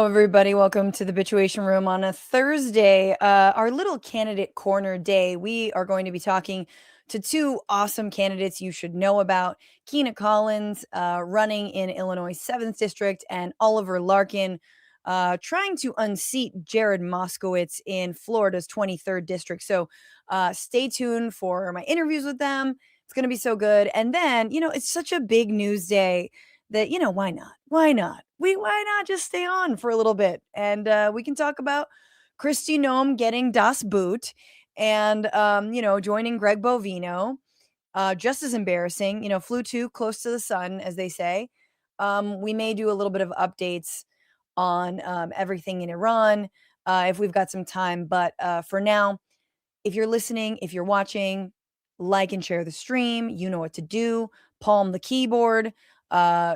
Hello, everybody. Welcome to the Bitchuation Room on a Thursday, our little candidate corner day. We are going to be talking to two awesome candidates you should know about. Kina Collins, running in Illinois' 7th District, and Oliver Larkin, trying to unseat Jared Moskowitz in Florida's 23rd District. So stay tuned for my interviews with them. It's going to be so good. And then, it's such a big news day that, why not? Why not? Why not just stay on for a little bit and we can talk about Kristi Noem getting Das Boot and joining Greg Bovino. Just as embarrassing, flew too close to the sun, as they say. We may do a little bit of updates on everything in Iran if we've got some time. But for now, if you're listening, if you're watching, like and share the stream. You know what to do. Palm the keyboard.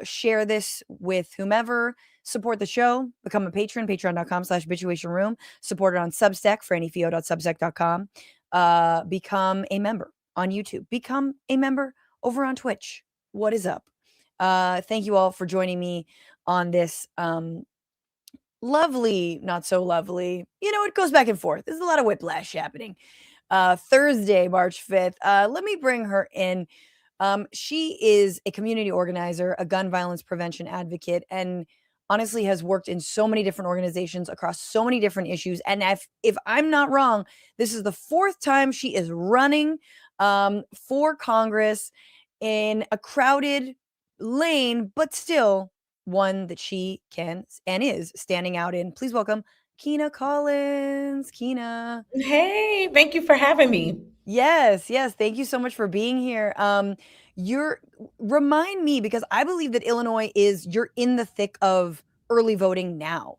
Share this with whomever. Support the show. Become a patron. Patreon.com/bitchuationroom. Support it on Substack, frannyfio.substack.com. Become a member on YouTube. Become a member over on Twitch. What is up? Thank you all for joining me on this lovely, not so lovely. It goes back and forth. There's a lot of whiplash happening. Thursday, March 5th. Let me bring her in. She is a community organizer, a gun violence prevention advocate, and honestly has worked in so many different organizations across so many different issues. And if I'm not wrong, this is the 4th time she is running for Congress in a crowded lane, but still one that she can and is standing out in. Please welcome Kina Collins. Kina. Hey, thank you for having me. Yes. Thank you so much for being here. Remind me, because I believe that you're in the thick of early voting now.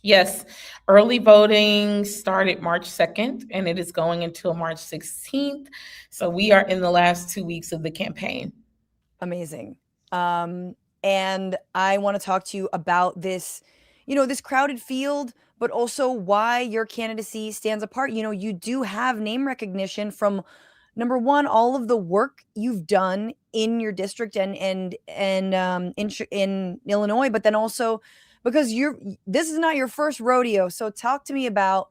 Yes, early voting started March 2nd and it is going until March 16th. So we are in the last 2 weeks of the campaign. Amazing. And I want to talk to you about this, this crowded field, but also why your candidacy stands apart. You do have name recognition from number one, all of the work you've done in your district and in Illinois, but then also because this is not your first rodeo. So talk to me about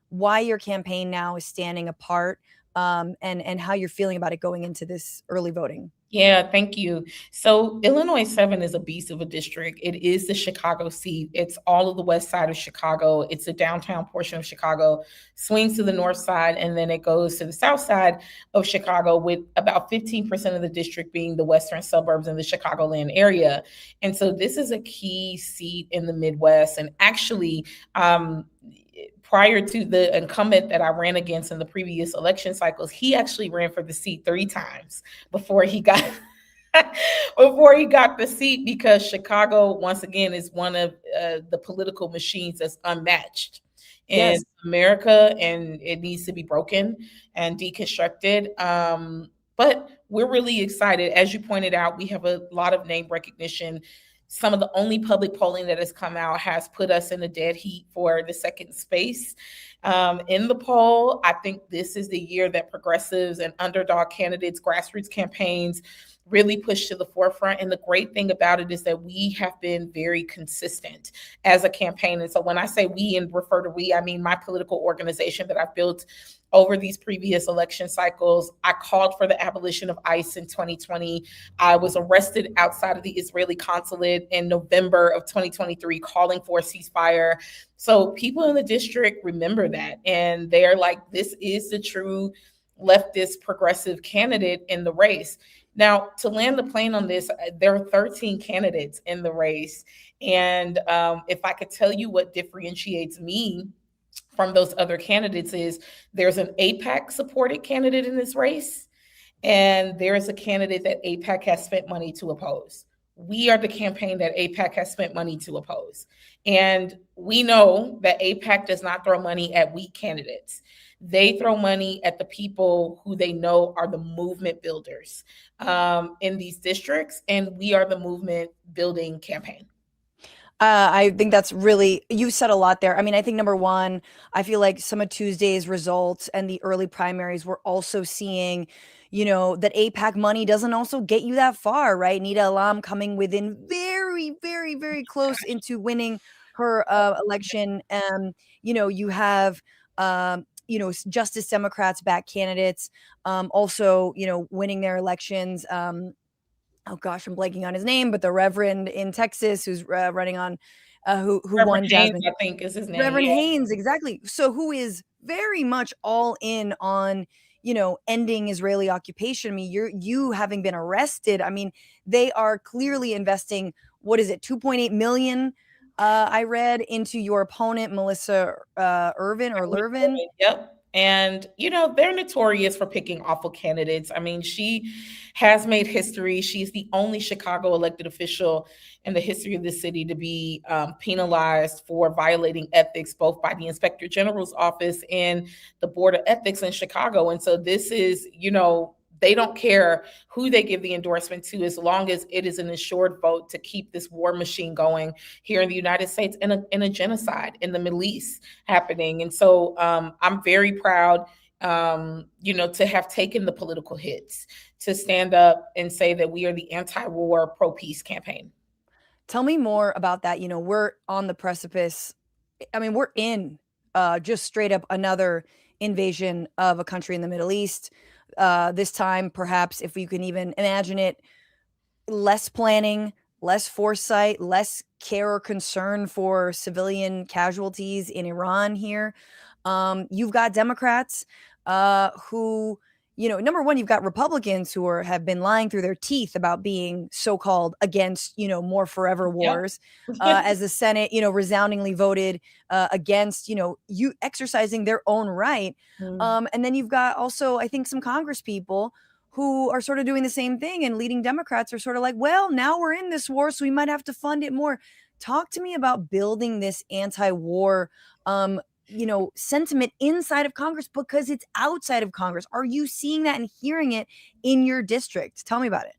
why your campaign now is standing apart, and how you're feeling about it going into this early voting. Yeah, thank you. So Illinois 7 is a beast of a district. It is the Chicago seat. It's all of the west side of Chicago. It's the downtown portion of Chicago, swings to the north side, and then it goes to the south side of Chicago, with about 15% of the district being the western suburbs in the Chicagoland area. And so this is a key seat in the Midwest. And actually, prior to the incumbent that I ran against in the previous election cycles, he actually ran for the seat 3 times before he got the seat, because Chicago, once again, is one of the political machines that's unmatched in Yes. America, and it needs to be broken and deconstructed. But we're really excited. As you pointed out, we have a lot of name recognition. Some of the only public polling that has come out has put us in a dead heat for the second space in the poll. I think this is the year that progressives and underdog candidates, grassroots campaigns really push to the forefront. And the great thing about it is that we have been very consistent as a campaign. And so when I say we and refer to we, I mean my political organization that I've built over these previous election cycles. I called for the abolition of ICE in 2020. I was arrested outside of the Israeli consulate in November of 2023, calling for a ceasefire. So people in the district remember that, and they're like, this is the true leftist progressive candidate in the race. Now, to land the plane on this, there are 13 candidates in the race. And if I could tell you what differentiates me from those other candidates, is there's an AIPAC supported candidate in this race, and there's a candidate that AIPAC has spent money to oppose. We are the campaign that AIPAC has spent money to oppose. And we know that AIPAC does not throw money at weak candidates. They throw money at the people who they know are the movement builders in these districts. And we are the movement building campaign. I think that's really, you said a lot there. I mean, I think number one, I feel like some of Tuesday's results and the early primaries, we're also seeing, that AIPAC money doesn't also get you that far, right? Nita Alam coming within very, very, very close into winning her election. You have Justice Democrats back candidates, also winning their elections. Oh gosh, I'm blanking on his name, but the Reverend in Texas who's running on, who Reverend won Haynes, Jasmine. I think is his name. Reverend Yeah. Haynes, exactly. So who is very much all in on, ending Israeli occupation. I mean, you having been arrested. I mean, they are clearly investing, what is it, 2.8 million, I read, into your opponent, Melissa Irvin or Lurvin. Yep. And, they're notorious for picking awful candidates. I mean, she has made history. She's the only Chicago elected official in the history of the city to be penalized for violating ethics, both by the Inspector General's office and the Board of Ethics in Chicago. And so this is, they don't care who they give the endorsement to, as long as it is an assured vote to keep this war machine going here in the United States, and a genocide in the Middle East happening. And so I'm very proud, to have taken the political hits to stand up and say that we are the anti-war, pro-peace campaign. Tell me more about that. We're on the precipice. I mean, we're in just straight up another invasion of a country in the Middle East. This time, perhaps, if you can even imagine it, less planning, less foresight, less care or concern for civilian casualties in Iran here. You've got Democrats who, number one, you've got Republicans who have been lying through their teeth about being so-called against, more forever wars, as the Senate, resoundingly voted against, you exercising their own right. And then you've got also, I think, some Congress people who are sort of doing the same thing, and leading Democrats are sort of like, well, now we're in this war, so we might have to fund it more. Talk to me about building this anti-war, sentiment inside of Congress, because it's outside of Congress. Are you seeing that and hearing it in your district? Tell me about it.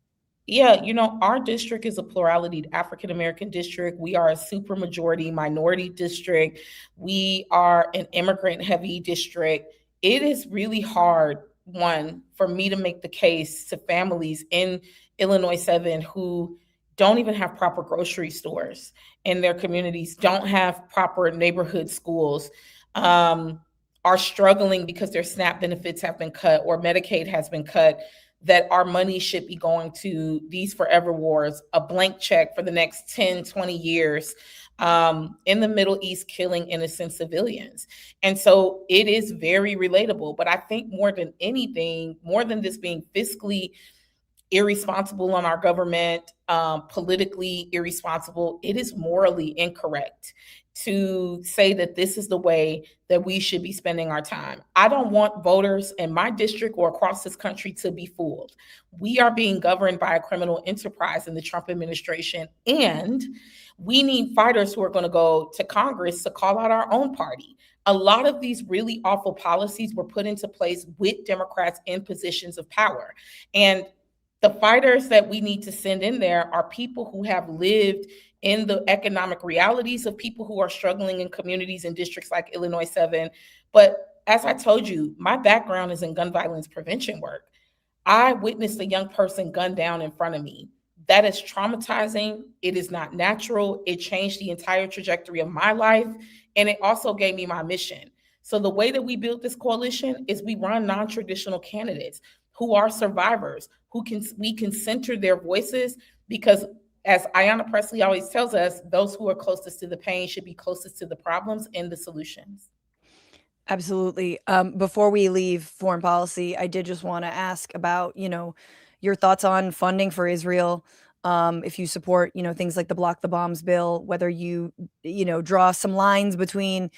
Yeah, our district is a plurality African American district. We are a super majority minority district. We are an immigrant heavy district. It is really hard, one, for me to make the case to families in Illinois 7 who don't even have proper grocery stores in their communities, don't have proper neighborhood schools, are struggling because their SNAP benefits have been cut or Medicaid has been cut, that our money should be going to these forever wars, a blank check for the next 10, 20 years, in the Middle East, killing innocent civilians. And so it is very relatable. But I think more than anything, more than this being fiscally irresponsible on our government, politically irresponsible, it is morally incorrect to say that this is the way that we should be spending our time. I don't want voters in my district or across this country to be fooled. We are being governed by a criminal enterprise in the Trump administration, and we need fighters who are going to go to Congress to call out our own party. A lot of these really awful policies were put into place with Democrats in positions of power. And the fighters that we need to send in there are people who have lived in the economic realities of people who are struggling in communities in districts like Illinois 7. But as I told you, my background is in gun violence prevention work. I witnessed a young person gunned down in front of me. That is traumatizing. It is not natural. It changed the entire trajectory of my life. And it also gave me my mission. So the way that we built this coalition is we run non-traditional candidates who are survivors, we can center their voices, because as Ayanna Pressley always tells us, those who are closest to the pain should be closest to the problems and the solutions. Absolutely. Before we leave foreign policy, I did just want to ask about, your thoughts on funding for Israel. If you support, things like the Block the Bombs bill, whether draw some lines between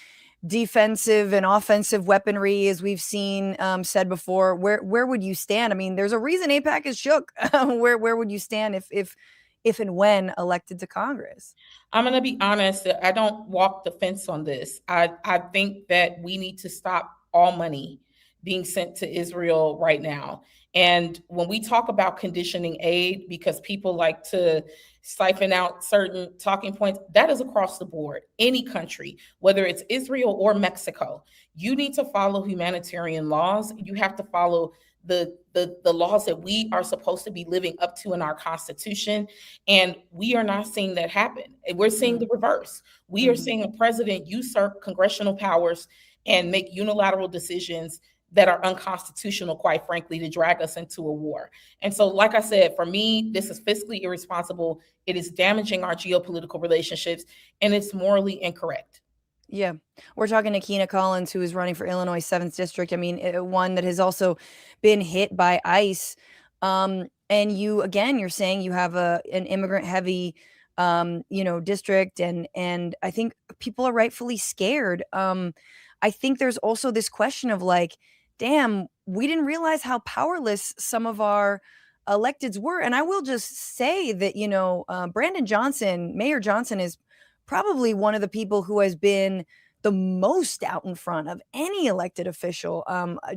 defensive and offensive weaponry, as we've seen said before. Where would you stand? I mean, there's a reason AIPAC is shook. Where would you stand if and when elected to Congress? I'm going to be honest, I don't walk the fence on this. I think that we need to stop all money being sent to Israel right now. And when we talk about conditioning aid, because people like to siphon out certain talking points, that is across the board. Any country, whether it's Israel or Mexico, you need to follow humanitarian laws. You have to follow the laws that we are supposed to be living up to in our Constitution. And we are not seeing that happen. We're seeing the reverse. We are Mm-hmm. seeing a president usurp congressional powers and make unilateral decisions that are unconstitutional, quite frankly, to drag us into a war. And so, like I said, for me, this is fiscally irresponsible. It is damaging our geopolitical relationships, and it's morally incorrect. Yeah. We're talking to Kina Collins, who is running for Illinois 7th District. I mean, one that has also been hit by ICE. And you, again, you're saying you have an immigrant heavy, district. And I think people are rightfully scared. I think there's also this question of like, damn, we didn't realize how powerless some of our electeds were. And I will just say that, Brandon Johnson, Mayor Johnson, is probably one of the people who has been the most out in front of any elected official.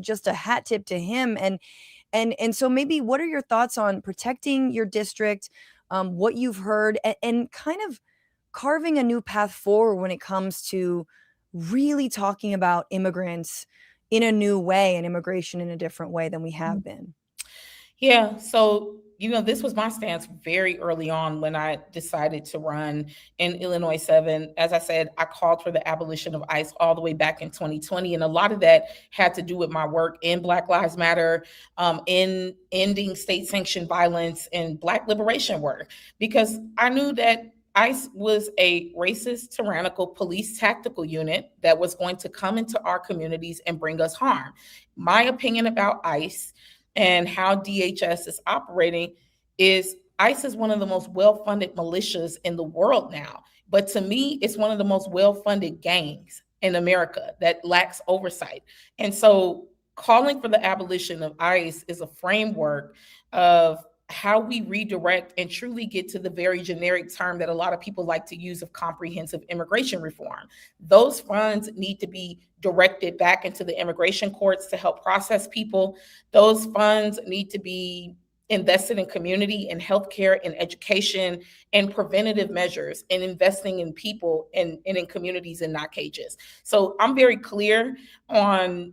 Just a hat tip to him. And so maybe what are your thoughts on protecting your district, what you've heard, and kind of carving a new path forward when it comes to really talking about immigrants in a new way and immigration in a different way than we have been? Yeah. So, this was my stance very early on when I decided to run in Illinois 7. As I said, I called for the abolition of ICE all the way back in 2020. And a lot of that had to do with my work in Black Lives Matter, in ending state sanctioned violence and Black liberation work, because I knew that ICE was a racist, tyrannical police tactical unit that was going to come into our communities and bring us harm. My opinion about ICE and how DHS is operating is ICE is one of the most well-funded militias in the world now. But to me, it's one of the most well-funded gangs in America that lacks oversight. And so calling for the abolition of ICE is a framework of how we redirect and truly get to the very generic term that a lot of people like to use of comprehensive immigration reform. Those funds need to be directed back into the immigration courts to help process people. Those funds need to be invested in community and healthcare and education and preventative measures and investing in people and in communities and not cages. So I'm very clear on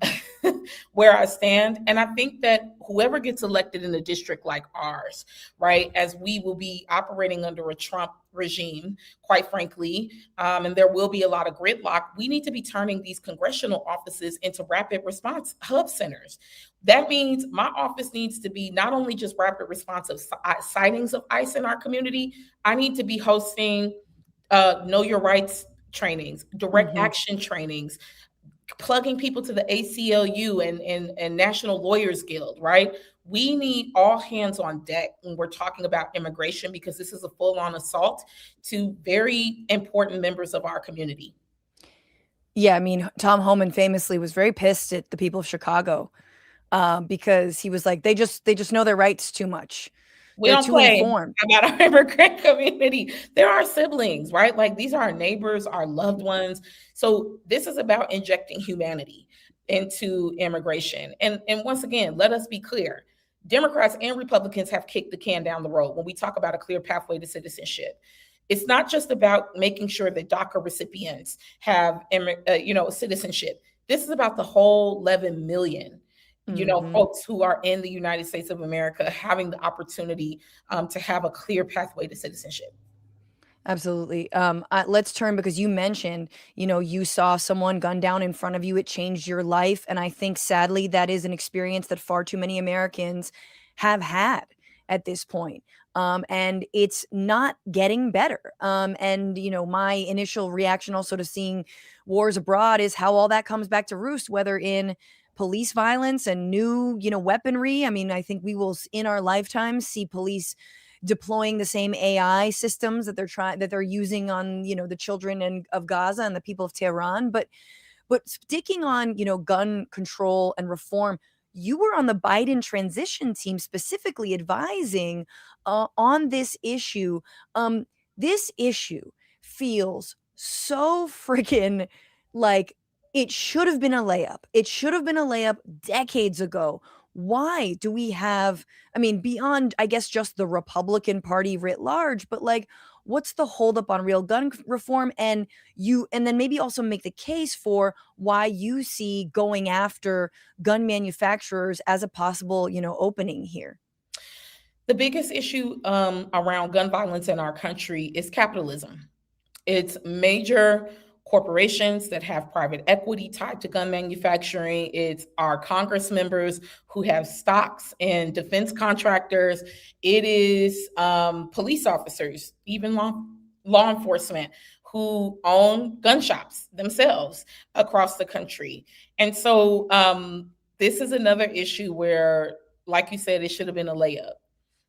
where I stand. And I think that whoever gets elected in a district like ours, right, as we will be operating under a Trump regime, quite frankly, and there will be a lot of gridlock, we need to be turning these congressional offices into rapid response hub centers. That means my office needs to be not only just rapid response of sightings of ICE in our community, I need to be hosting know your rights trainings, direct Mm-hmm. action trainings, plugging people to the ACLU and National Lawyers Guild, right? We need all hands on deck when we're talking about immigration, because this is a full-on assault to very important members of our community. Yeah, I mean, Tom Homan famously was very pissed at the people of Chicago, because he was like, they just know their rights too much. We They're don't too play informed. about our immigrant community. They're our siblings, right? Like, these are our neighbors, our loved ones. So this is about injecting humanity into immigration. And once again, let us be clear. Democrats and Republicans have kicked the can down the road when we talk about a clear pathway to citizenship. It's not just about making sure that DACA recipients have, citizenship. This is about the whole 11 million Mhm. folks who are in the United States of America having the opportunity to have a clear pathway to citizenship. Absolutely. Let's turn, because you mentioned, you saw someone gunned down in front of you. It changed your life. And I think sadly, that is an experience that far too many Americans have had at this point. And it's not getting better. And, my initial reaction also to seeing wars abroad is how all that comes back to roost, whether in police violence and new, weaponry. I mean, I think we will in our lifetime see police deploying the same AI systems that they're using on, the children of Gaza and the people of Tehran. But sticking on, gun control and reform, you were on the Biden transition team specifically advising on this issue. This issue feels so freaking like it should have been a layup. It should have been a layup decades ago. Why do we have, I mean, beyond, I guess, just the Republican Party writ large, but like, what's the holdup on real gun reform? And then maybe also make the case for why you see going after gun manufacturers as a possible, opening here. The biggest issue around gun violence in our country is capitalism. It's major corporations that have private equity tied to gun manufacturing. It's our Congress members who have stocks in defense contractors. It is police officers, even law enforcement, who own gun shops themselves across the country. And so this is another issue where, like you said, it should have been a layup.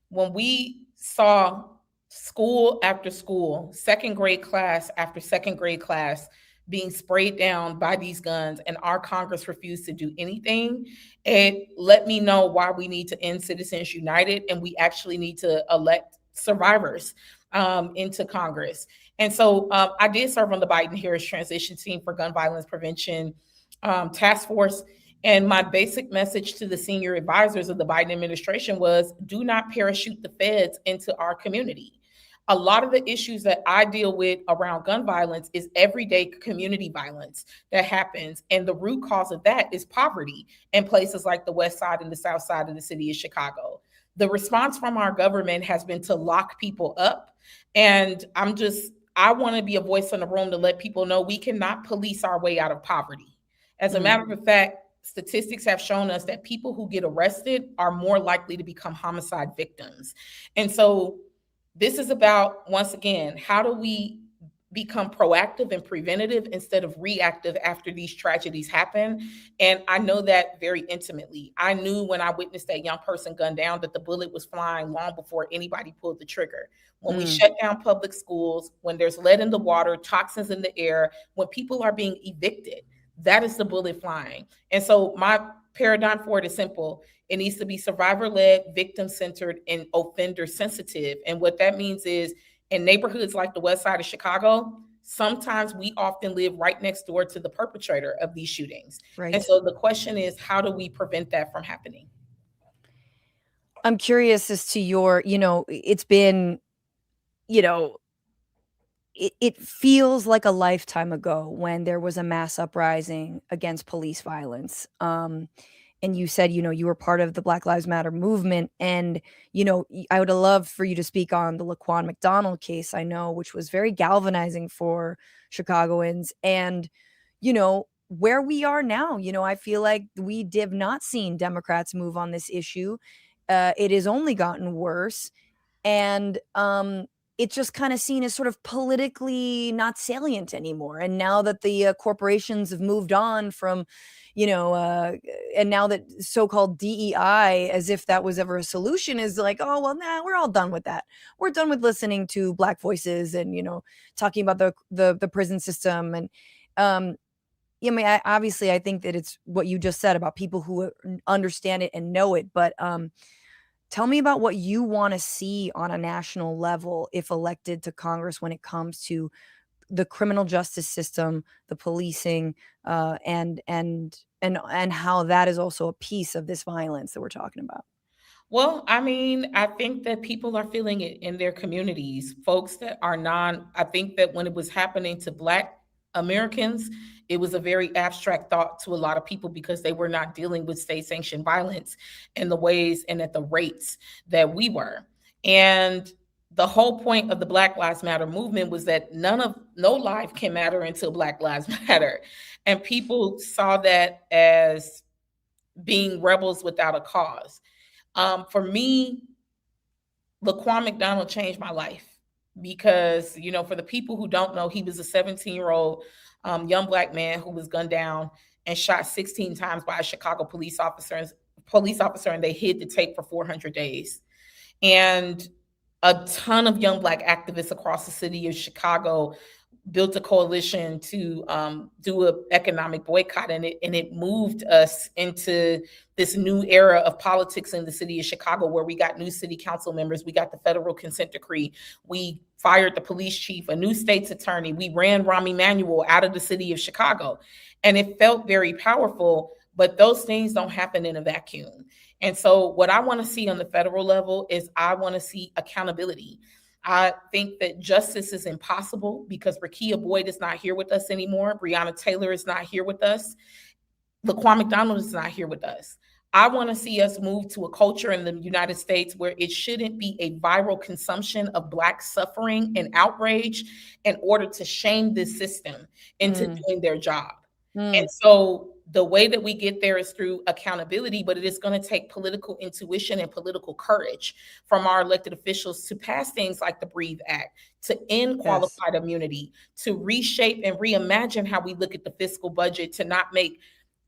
When we saw school after school, second grade class after second grade class being sprayed down by these guns, and our Congress refused to do anything, it let me know why we need to end Citizens United, and we actually need to elect survivors into Congress. And so I did serve on the Biden-Harris transition team for gun violence prevention task force. And my basic message to the senior advisors of the Biden administration was, do not parachute the feds into our community. A lot of the issues that I deal with around gun violence is everyday community violence that happens. And the root cause of that is poverty in places like the West Side and the South Side of the city of Chicago. The response from our government has been to lock people up. And I want to be a voice in the room to let people know we cannot police our way out of poverty. As a matter of fact, statistics have shown us that people who get arrested are more likely to become homicide victims. And so this is about, once again, how do we become proactive and preventative instead of reactive after these tragedies happen? And I know that very intimately. I knew when I witnessed that young person gunned down that the bullet was flying long before anybody pulled the trigger. When we shut down public schools, when there's lead in the water, toxins in the air, when people are being evicted, that is the bullet flying. And so my paradigm for it is simple. It needs to be survivor-led, victim-centered, and offender-sensitive. And what that means is, in neighborhoods like the West Side of Chicago, sometimes we often live right next door to the perpetrator of these shootings. Right. And so the question is, how do we prevent that from happening? I'm curious as to your, it's been, it feels like a lifetime ago when there was a mass uprising against police violence. And you said, you were part of the Black Lives Matter movement. And, I would have loved for you to speak on the Laquan McDonald case, I know, which was very galvanizing for Chicagoans. And, where we are now, I feel like we have not seen Democrats move on this issue. It has only gotten worse. And it's just kind of seen as sort of politically not salient anymore. And now that the corporations have moved on from, and now that so-called DEI, as if that was ever a solution, is like, oh, well, nah, we're all done with that. We're done with listening to Black voices and, talking about the prison system. And, obviously, I think that it's what you just said about people who understand it and know it. But tell me about what you want to see on a national level if elected to Congress when it comes to the criminal justice system, the policing, and how that is also a piece of this violence that we're talking about. Well, I think that people are feeling it in their communities. Folks that are I think that when it was happening to Black Americans, it was a very abstract thought to a lot of people because they were not dealing with state-sanctioned violence in the ways and at the rates that we were. And the whole point of the Black Lives Matter movement was that no life can matter until Black Lives Matter. And people saw that as being rebels without a cause. For me, Laquan McDonald changed my life because, for the people who don't know, he was a 17-year-old young Black man who was gunned down and shot 16 times by a Chicago police officer, and they hid the tape for 400 days. And a ton of young Black activists across the city of Chicago built a coalition to do an economic boycott, and it moved us into this new era of politics in the city of Chicago, where we got new city council members, we got the federal consent decree, we fired the police chief, a new state's attorney, we ran Rahm Emanuel out of the city of Chicago, and it felt very powerful. But those things don't happen in a vacuum. And so what I want to see on the federal level is I want to see accountability. I think that justice is impossible because Rakia Boyd is not here with us anymore. Breonna Taylor is not here with us. Laquan McDonald is not here with us. I want to see us move to a culture in the United States where it shouldn't be a viral consumption of Black suffering and outrage in order to shame this system into doing their job. And so the way that we get there is through accountability, but it is going to take political intuition and political courage from our elected officials to pass things like the Breathe Act, to end qualified immunity, to reshape and reimagine how we look at the fiscal budget, to not make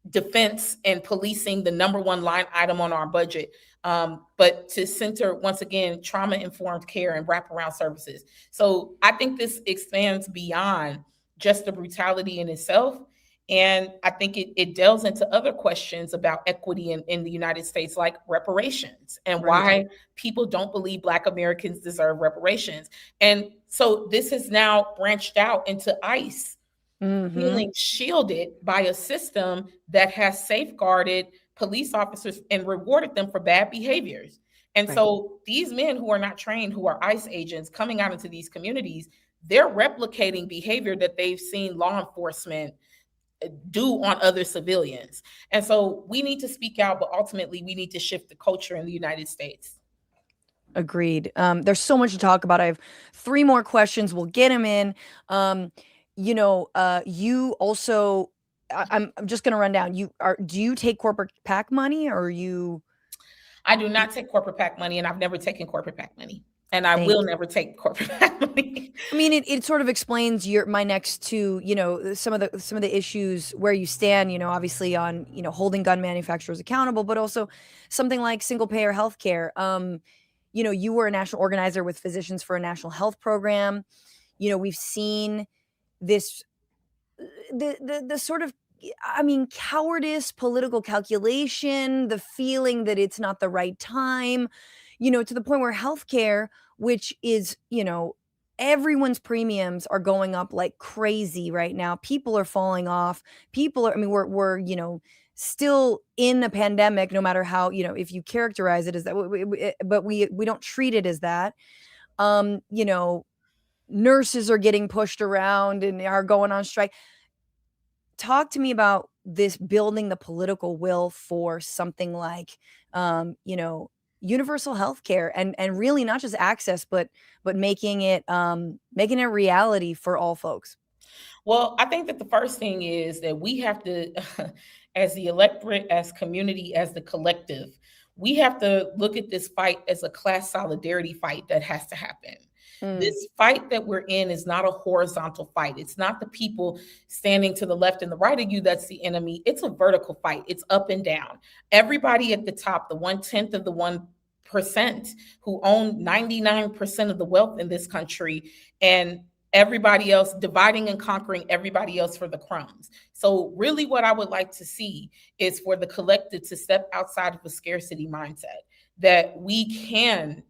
defense and policing the number one line item on our budget, but to center, once again, trauma-informed care and wraparound services. So I think this expands beyond just the brutality in itself. And I think it delves into other questions about equity in the United States, like reparations, and why people don't believe Black Americans deserve reparations. And so this has now branched out into ICE, feeling shielded by a system that has safeguarded police officers and rewarded them for bad behaviors. And so these men who are not trained, who are ICE agents coming out into these communities, they're replicating behavior that they've seen law enforcement do on other civilians. And so we need to speak out, but ultimately we need to shift the culture in the United States. Agreed. There's so much to talk about. I have 3 more questions. We'll get them in. You also, I'm just going to run down. Do you take corporate PAC money, or you? I do not take corporate PAC money, and I've never taken corporate PAC money. And I will never take corporate PAC money. I mean, it sort of explains my next 2, some of the issues where you stand, obviously on, holding gun manufacturers accountable, but also something like single payer healthcare. You were a national organizer with Physicians for a National Health Program. We've seen this, the sort of, cowardice, political calculation, the feeling that it's not the right time, to the point where healthcare, which is, everyone's premiums are going up like crazy right now. People are falling off. We're still in a pandemic, no matter how, if you characterize it as that, but we don't treat it as that. Nurses are getting pushed around and are going on strike. Talk to me about this, building the political will for something like, universal health care, and really not just access, but making it reality for all folks. Well, I think that the first thing is that we have to, as the electorate, as community, as the collective, we have to look at this fight as a class solidarity fight that has to happen. This fight that we're in is not a horizontal fight. It's not the people standing to the left and the right of you that's the enemy. It's a vertical fight. It's up and down. Everybody at the top, the 1/10 of the 1% who own 99% of the wealth in this country, and everybody else dividing and conquering everybody else for the crumbs. So really what I would like to see is for the collective to step outside of a scarcity mindset, that we can,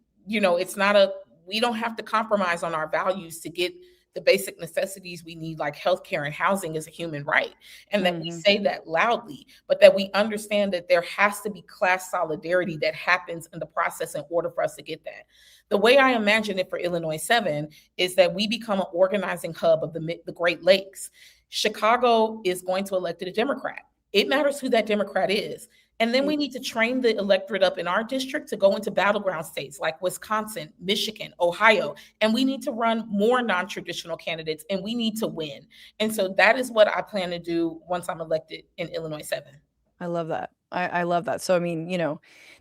we don't have to compromise on our values to get the basic necessities we need, like healthcare and housing is a human right. And that we say that loudly, but that we understand that there has to be class solidarity that happens in the process in order for us to get that. The way I imagine it for Illinois 7 is that we become an organizing hub of the Great Lakes. Chicago is going to elect a Democrat. It matters who that Democrat is. And then we need to train the electorate up in our district to go into battleground states like Wisconsin, Michigan, Ohio. And we need to run more non-traditional candidates, and we need to win. And so that is what I plan to do once I'm elected in Illinois 7. I love that. I love that. So,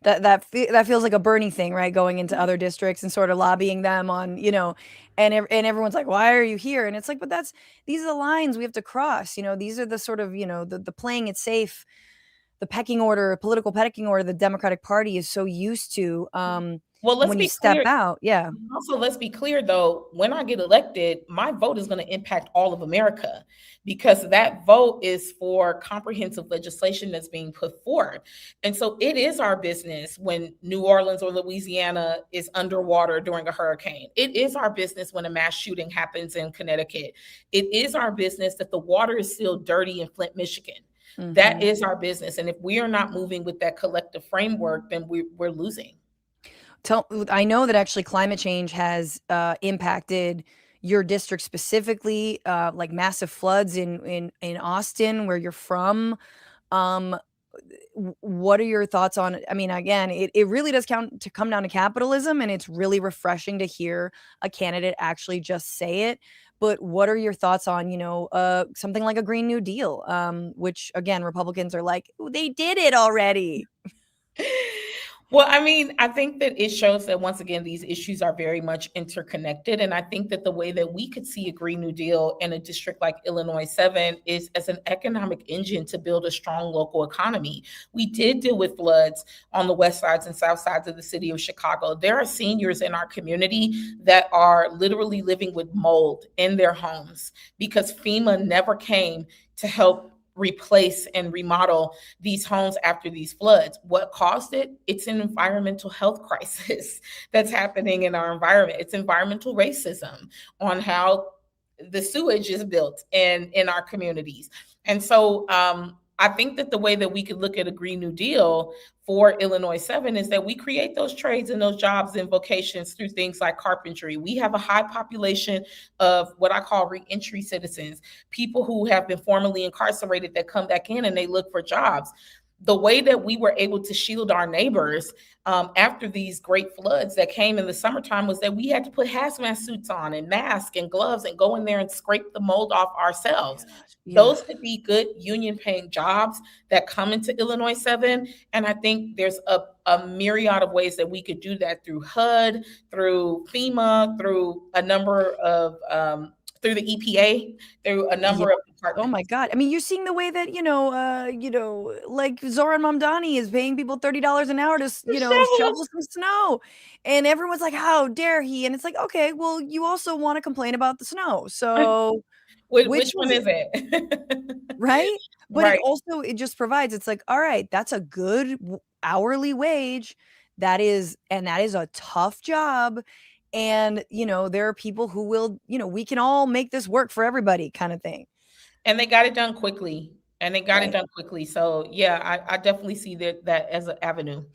that feels like a Bernie thing, right? Going into other districts and sort of lobbying them on, and everyone's like, why are you here? And it's like, but these are the lines we have to cross. These are the sort of, the playing it safe, the pecking order, political pecking order, the Democratic Party is so used to. Well, let's when be you step clear. out, yeah. Also, let's be clear, though, when I get elected, my vote is going to impact all of America, because that vote is for comprehensive legislation that's being put forward. And so it is our business when New Orleans or Louisiana is underwater during a hurricane. It is our business when a mass shooting happens in Connecticut. It is our business that the water is still dirty in Flint, Michigan. That is our business. And if we are not moving with that collective framework, then we're losing. I know that actually climate change has impacted your district specifically, like massive floods in Austin, where you're from. Um, what are your thoughts on it? I mean, again, it really does count to come down to capitalism, and it's really refreshing to hear a candidate actually just say it. But what are your thoughts on, something like a Green New Deal, which again, Republicans are like, "Ooh, they did it already." Well, I mean, I think that it shows that once again, these issues are very much interconnected. And I think that the way that we could see a Green New Deal in a district like Illinois 7 is as an economic engine to build a strong local economy. We did deal with floods on the west sides and south sides of the city of Chicago. There are seniors in our community that are literally living with mold in their homes because FEMA never came to help replace and remodel these homes after these floods. What caused it? It's an environmental health crisis that's happening in our environment. It's environmental racism on how the sewage is built in our communities. And so I think that the way that we could look at a Green New Deal for Illinois 7 is that we create those trades and those jobs and vocations through things like carpentry. We have a high population of what I call reentry citizens, people who have been formerly incarcerated that come back in and they look for jobs. The way that we were able to shield our neighbors after these great floods that came in the summertime was that we had to put hazmat suits on and masks and gloves and go in there and scrape the mold off ourselves. Yeah. Those could be good union paying jobs that come into Illinois 7. And I think there's a myriad of ways that we could do that through HUD, through FEMA, through a number of, through the EPA, through a Yeah. number of Oh my departments. god. I mean, you're seeing the way that, like Zoran Mamdani is paying people $30 an hour to, shovel some snow. And everyone's like, "How dare he?" And it's like, "Okay, well, you also wanna complain about the snow. So, which Which one is is it?" it? Right? But Right. it just provides it's like, "All right, that's a good hourly wage. That is a tough job, and, there are people who will, we can all make this work for everybody," kinda thing. And they got it done quickly. And they got it Right. done quickly. So yeah, I definitely see that as an avenue.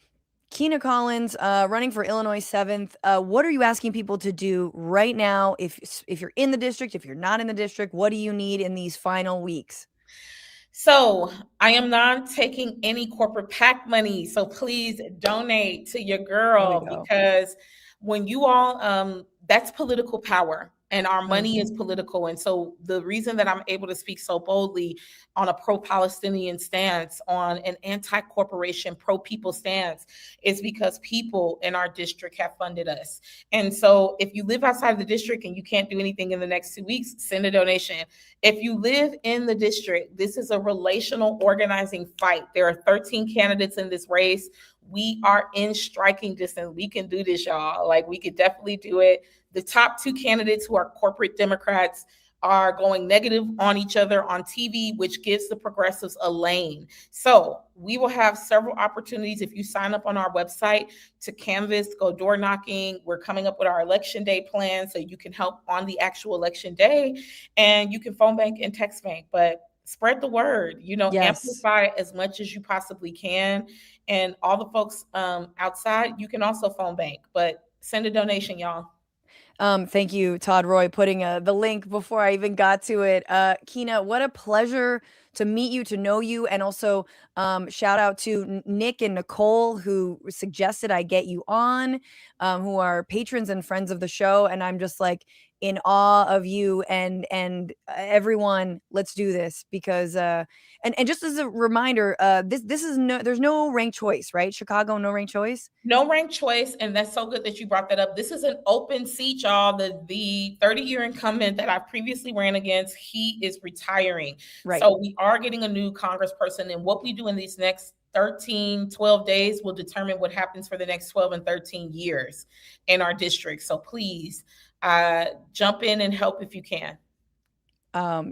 Kina Collins, running for Illinois 7th. What are you asking people to do right now? If you're in the district, if you're not in the district, what do you need in these final weeks? So I am not taking any corporate PAC money. So please donate to your There we girl go. because when you all, that's political power and our money is Mhm. political. And so the reason that I'm able to speak so boldly on a pro-Palestinian stance, on an anti-corporation, pro-people stance is because people in our district have funded us. And so if you live outside of the district and you can't do anything in the next 2 weeks, send a donation. If you live in the district, this is a relational organizing fight. There are 13 candidates in this race. We are in striking distance. We can do this, y'all. Like, we could definitely do it. The top two candidates, who are corporate Democrats, are going negative on each other on TV, which gives the progressives a lane. So we will have several opportunities if you sign up on our website to canvass, go door knocking. We're coming up with our election day plan so you can help on the actual election day, and you can phone bank and text bank. But spread the word, Yes. amplify as much as you possibly can. And all the folks outside, you can also phone bank, but send a donation, y'all. Thank you, Todd Roy, putting the link before I even got to it. Kina, what a pleasure to meet you, to know you, and also shout out to Nick and Nicole who suggested I get you on, who are patrons and friends of the show, and I'm just like in awe of you and everyone. Let's do this because and just as a reminder, this is there's no ranked choice, right? Chicago, no ranked choice, No ranked choice, and that's so good that you brought that up. This is an open seat, y'all. The 30-year incumbent that I previously ran against, he is retiring. right? So we are getting a new congressperson, and what we do in these next 13, 12 days will determine what happens for the next 12 and 13 years in our district. So please jump in and help if you can.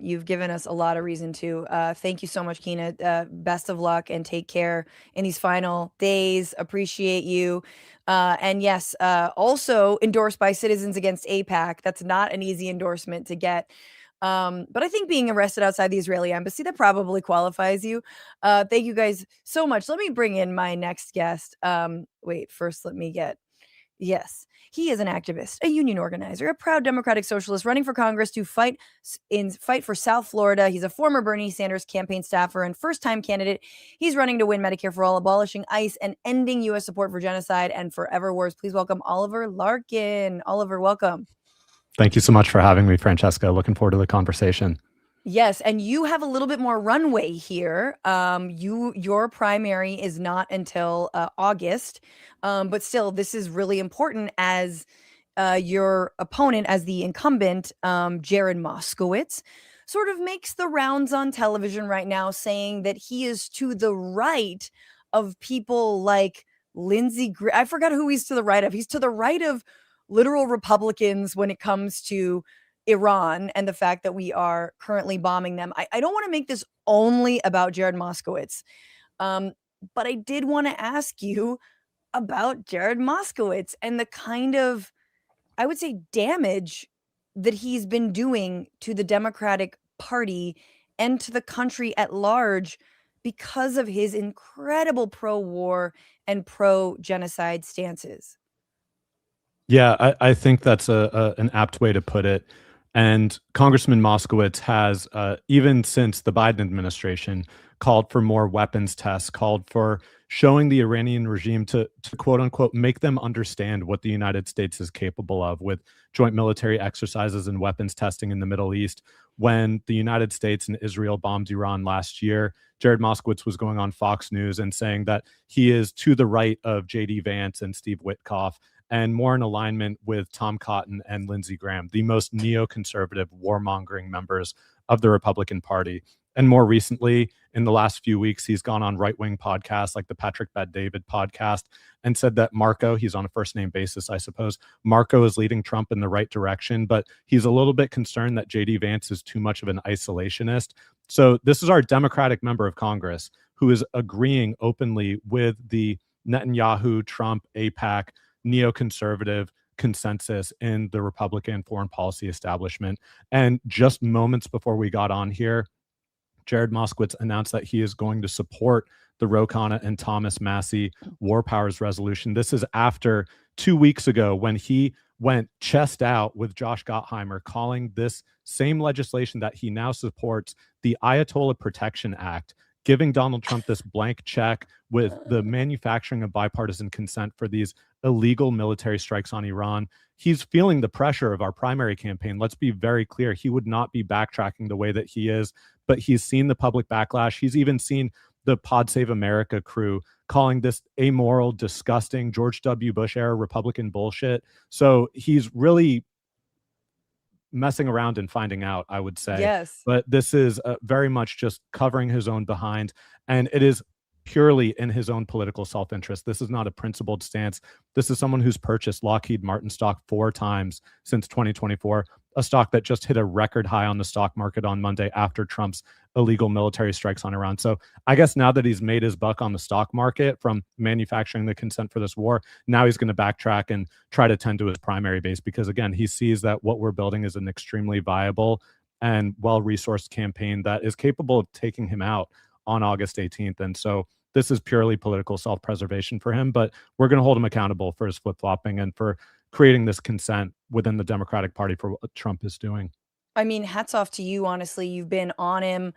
You've given us a lot of reason to. Thank you so much, Kina. Best of luck and take care in these final days. Appreciate you. And yes, also endorsed by Citizens Against APAC. That's not an easy endorsement to get. But I think being arrested outside the Israeli embassy, that probably qualifies you. Thank you guys so much. Let me bring in my next guest. Wait, first let me get Yes. He is an activist, a union organizer, a proud Democratic socialist running for Congress to fight for South Florida. He's a former Bernie Sanders campaign staffer and first-time candidate. He's running to win Medicare for all, abolishing ICE, and ending U.S. support for genocide and forever wars. Please welcome Oliver Larkin. Oliver, welcome. Thank you so much for having me, Francesca. Looking forward to the conversation. Yes, and you have a little bit more runway here. Your primary is not until August, but still, this is really important as your opponent, as the incumbent, Jared Moskowitz, sort of makes the rounds on television right now, saying that he is to the right of people like I forgot who he's to the right of. He's to the right of literal Republicans when it comes to Iran and the fact that we are currently bombing them. I don't want to make this only about Jared Moskowitz, but I did want to ask you about Jared Moskowitz and the kind of, I would say, damage that he's been doing to the Democratic Party and to the country at large because of his incredible pro-war and pro-genocide stances. Yeah, I think that's an apt way to put it. And Congressman Moskowitz has, even since the Biden administration, called for more weapons tests, called for showing the Iranian regime to quote unquote make them understand what the United States is capable of with joint military exercises and weapons testing in the Middle East. When the United States and Israel bombed Iran last year, Jared Moskowitz was going on Fox News and saying that he is to the right of J.D. Vance and Steve Witkoff, and more in alignment with Tom Cotton and Lindsey Graham, the most neoconservative warmongering members of the Republican Party. And more recently, in the last few weeks, he's gone on right-wing podcasts like the Patrick Bet-David podcast and said that Marco, he's on a first-name basis, I suppose, Marco is leading Trump in the right direction, but he's a little bit concerned that J.D. Vance is too much of an isolationist. So this is our Democratic member of Congress who is agreeing openly with the Netanyahu, Trump, AIPAC, neoconservative consensus in the Republican foreign policy establishment. And just moments before we got on here, Jared Moskowitz announced that he is going to support the Ro Khanna and Thomas Massie War Powers resolution. This is after 2 weeks ago when he went chest out with Josh Gottheimer, calling this same legislation that he now supports the Ayatollah Protection Act, giving Donald Trump this blank check with the manufacturing of bipartisan consent for these illegal military strikes on Iran. He's feeling the pressure of our primary campaign. Let's be very clear. He would not be backtracking the way that he is, but he's seen the public backlash. He's even seen the Pod Save America crew calling this amoral, disgusting George W. Bush era Republican bullshit. So he's really messing around and finding out, I would say. Yes. But this is very much just covering his own behind. And it is purely in his own political self-interest. This is not a principled stance. This is someone who's purchased Lockheed Martin stock 4 times since 2024, a stock that just hit a record high on the stock market on Monday after Trump's illegal military strikes on Iran. So I guess now that he's made his buck on the stock market from manufacturing the consent for this war, now he's going to backtrack and try to tend to his primary base, because again, he sees that what we're building is an extremely viable and well-resourced campaign that is capable of taking him out on August 18th. And so this is purely political self-preservation for him, but we're going to hold him accountable for his flip-flopping and for creating this consent within the Democratic Party for what Trump is doing. I mean, hats off to you, honestly. You've been on him,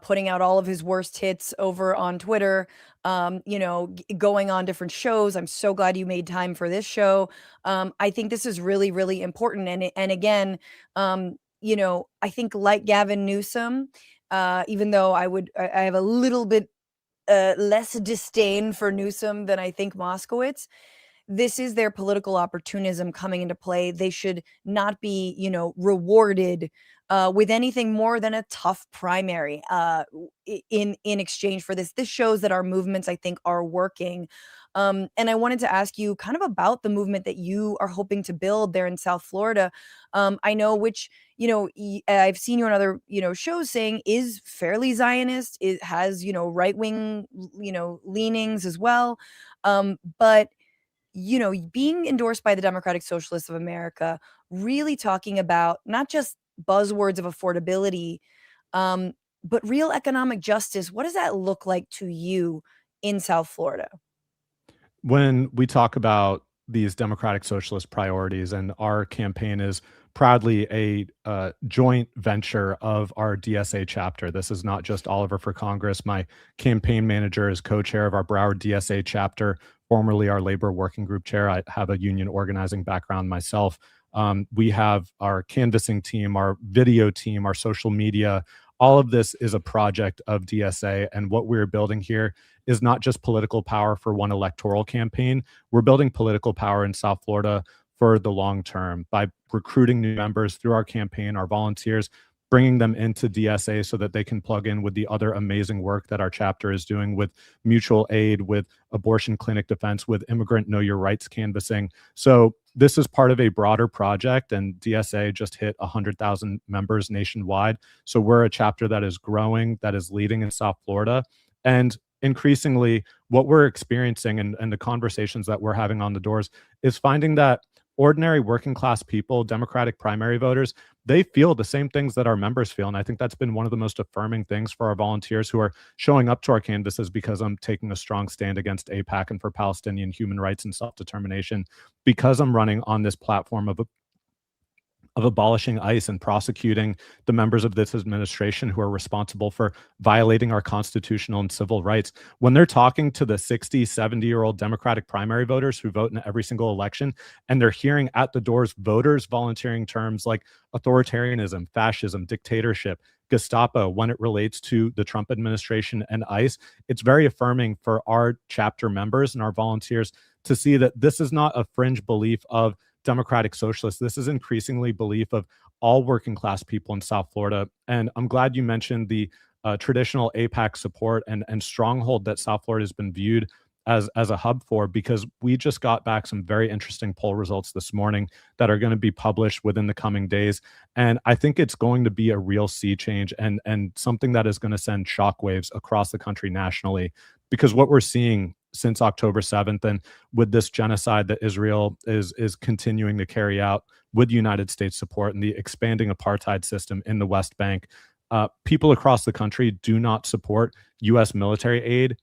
putting out all of his worst hits over on Twitter, going on different shows. I'm so glad you made time for this show. I think this is really, really important. And again, I think like Gavin Newsom, even though I have a little bit less disdain for Newsom than I think Moskowitz, this is their political opportunism coming into play. They should not be, rewarded with anything more than a tough primary in exchange for this. This shows that our movements, I think, are working. And I wanted to ask you kind of about the movement that you are hoping to build there in South Florida. I know which, I've seen you on other, shows saying is fairly Zionist. It has, right-wing, leanings as well. But being endorsed by the Democratic Socialists of America, really talking about not just buzzwords of affordability, but real economic justice. What does that look like to you in South Florida? When we talk about these democratic socialist priorities, and our campaign is proudly a joint venture of our DSA chapter. This is not just Oliver for Congress. My campaign manager is co-chair of our Broward DSA chapter, formerly our labor working group chair. I have a union organizing background myself. We have our canvassing team, our video team, our social media. All of this is a project of DSA, and what we're building here is not just political power for one electoral campaign. We're building political power in South Florida for the long term by recruiting new members through our campaign, our volunteers, bringing them into DSA so that they can plug in with the other amazing work that our chapter is doing with mutual aid, with abortion clinic defense, with immigrant know your rights canvassing. So this is part of a broader project, and DSA just hit 100,000 members nationwide. So we're a chapter that is growing, that is leading in South Florida. And increasingly, what we're experiencing and the conversations that we're having on the doors is finding that ordinary working class people, Democratic primary voters, they feel the same things that our members feel. And I think that's been one of the most affirming things for our volunteers who are showing up to our canvases, because I'm taking a strong stand against AIPAC and for Palestinian human rights and self-determination, because I'm running on this platform of abolishing ICE and prosecuting the members of this administration who are responsible for violating our constitutional and civil rights. When they're talking to the 60, 70-year-old Democratic primary voters who vote in every single election, and they're hearing at the doors voters volunteering terms like authoritarianism, fascism, dictatorship, Gestapo, when it relates to the Trump administration and ICE, it's very affirming for our chapter members and our volunteers to see that this is not a fringe belief of democratic socialists. This is increasingly belief of all working class people in South Florida. And I'm glad you mentioned the traditional AIPAC support and stronghold that South Florida has been viewed as a hub for, because we just got back some very interesting poll results this morning that are going to be published within the coming days. And I think it's going to be a real sea change and something that is going to send shockwaves across the country nationally, because what we're seeing since October 7th, and with this genocide that Israel is continuing to carry out with United States support and the expanding apartheid system in the West Bank, people across the country do not support U.S. military aid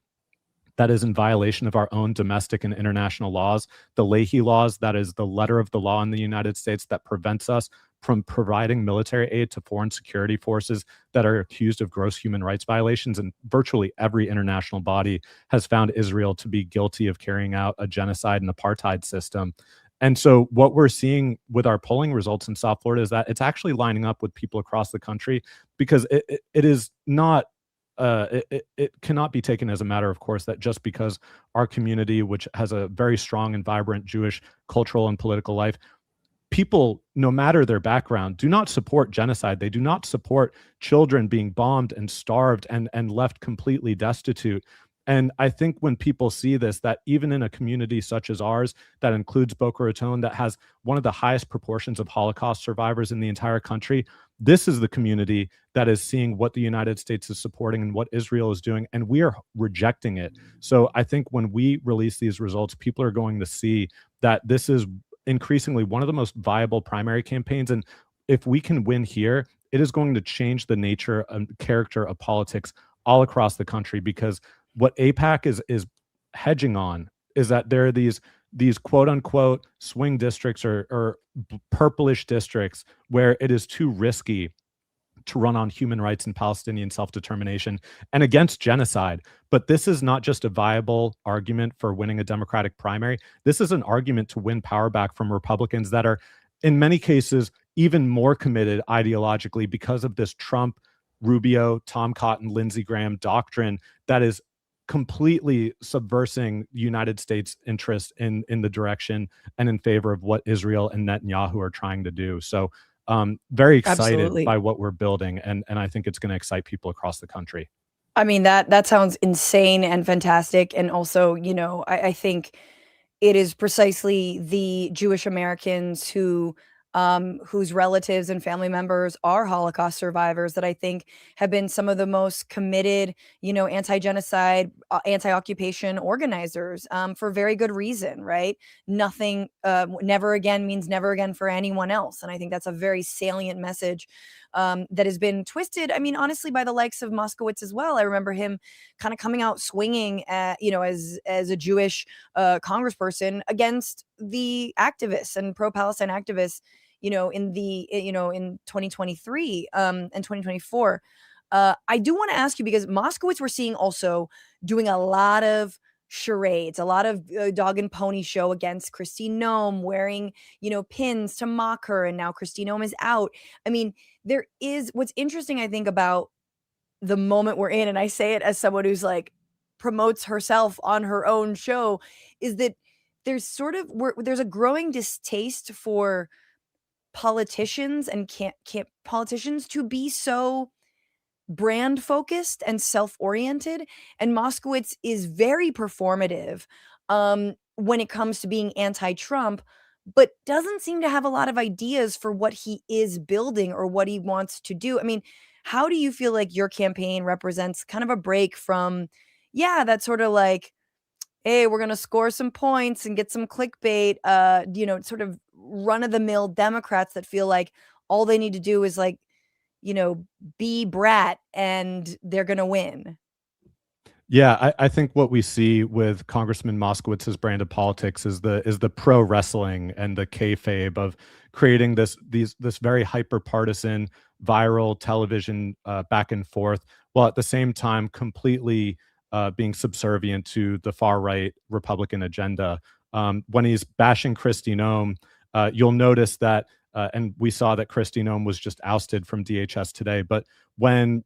that is in violation of our own domestic and international laws. The Leahy laws, that is the letter of the law in the United States that prevents us from providing military aid to foreign security forces that are accused of gross human rights violations. And virtually every international body has found Israel to be guilty of carrying out a genocide and apartheid system. And so what we're seeing with our polling results in South Florida is that it's actually lining up with people across the country, because it is not it cannot be taken as a matter of course that just because our community, which has a very strong and vibrant Jewish cultural and political life, people, no matter their background, do not support genocide. They do not support children being bombed and starved and left completely destitute. And I think when people see this, that even in a community such as ours, that includes Boca Raton, that has one of the highest proportions of Holocaust survivors in the entire country, this is the community that is seeing what the United States is supporting and what Israel is doing, and we are rejecting it. So I think when we release these results, people are going to see that this is increasingly one of the most viable primary campaigns. And if we can win here, it is going to change the nature and character of politics all across the country, because what AIPAC is hedging on is that there are these quote unquote swing districts or purplish districts where it is too risky to run on human rights and Palestinian self-determination and against genocide. But this is not just a viable argument for winning a Democratic primary. This is an argument to win power back from Republicans that are, in many cases, even more committed ideologically because of this Trump, Rubio, Tom Cotton, Lindsey Graham doctrine that is completely subversing United States interest in the direction and in favor of what Israel and Netanyahu are trying to do. So very excited Absolutely. by what we're building, and I think it's going to excite people across the country. I mean, that sounds insane and fantastic. And also, I think it is precisely the Jewish Americans whose relatives and family members are Holocaust survivors that I think have been some of the most committed, anti-genocide, anti-occupation organizers, for very good reason, right? Nothing, never again means never again for anyone else. And I think that's a very salient message that has been twisted. I mean, honestly, by the likes of Moskowitz as well. I remember him kind of coming out swinging at, as a Jewish congressperson against the activists and pro-Palestine activists, in 2023 and 2024. I do want to ask you, because Moskowitz we're seeing also doing a lot of charades, a lot of dog and pony show against Kristi Noem, wearing, pins to mock her. And now Kristi Noem is out. I mean, there is what's interesting, I think, about the moment we're in, and I say it as someone who's like promotes herself on her own show, is that there's a growing distaste for politicians and can't politicians to be so brand focused and self-oriented, and Moskowitz is very performative when it comes to being anti-Trump, but doesn't seem to have a lot of ideas for what he is building or what he wants to do. I mean, how do you feel like your campaign represents kind of a break from, that sort of like, hey, we're going to score some points and get some clickbait, sort of run of the mill Democrats that feel like all they need to do is like, be brat and they're going to win? Yeah, I think what we see with Congressman Moskowitz's brand of politics is the pro wrestling and the kayfabe of creating this very hyper partisan viral television back and forth, while at the same time completely being subservient to the far right Republican agenda. When he's bashing Kristi Noem, you'll notice that, and we saw that Kristi Noem was just ousted from DHS today, but when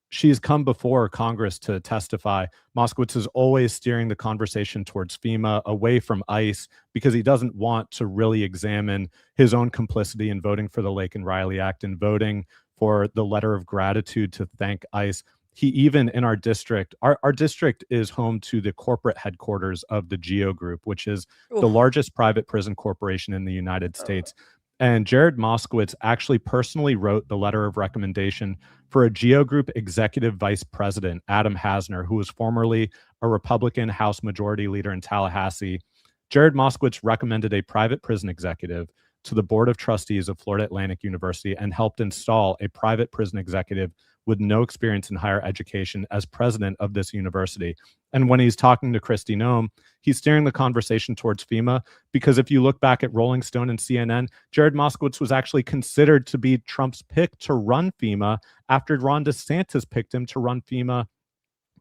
she's come before Congress to testify, Moskowitz is always steering the conversation towards FEMA, away from ICE, because he doesn't want to really examine his own complicity in voting for the Lake and Riley Act and voting for the letter of gratitude to thank ICE. He even, in our district, our district is home to the corporate headquarters of the GEO Group, which is the largest private prison corporation in the United States. And Jared Moskowitz actually personally wrote the letter of recommendation for a GEO Group executive vice president, Adam Hasner, who was formerly a Republican House Majority Leader in Tallahassee. Jared Moskowitz recommended a private prison executive to the Board of Trustees of Florida Atlantic University and helped install a private prison executive with no experience in higher education as president of this university. And when he's talking to Kristi Noem, he's steering the conversation towards FEMA, because if you look back at Rolling Stone and CNN, Jared Moskowitz was actually considered to be Trump's pick to run FEMA after Ron DeSantis picked him to run FEMA,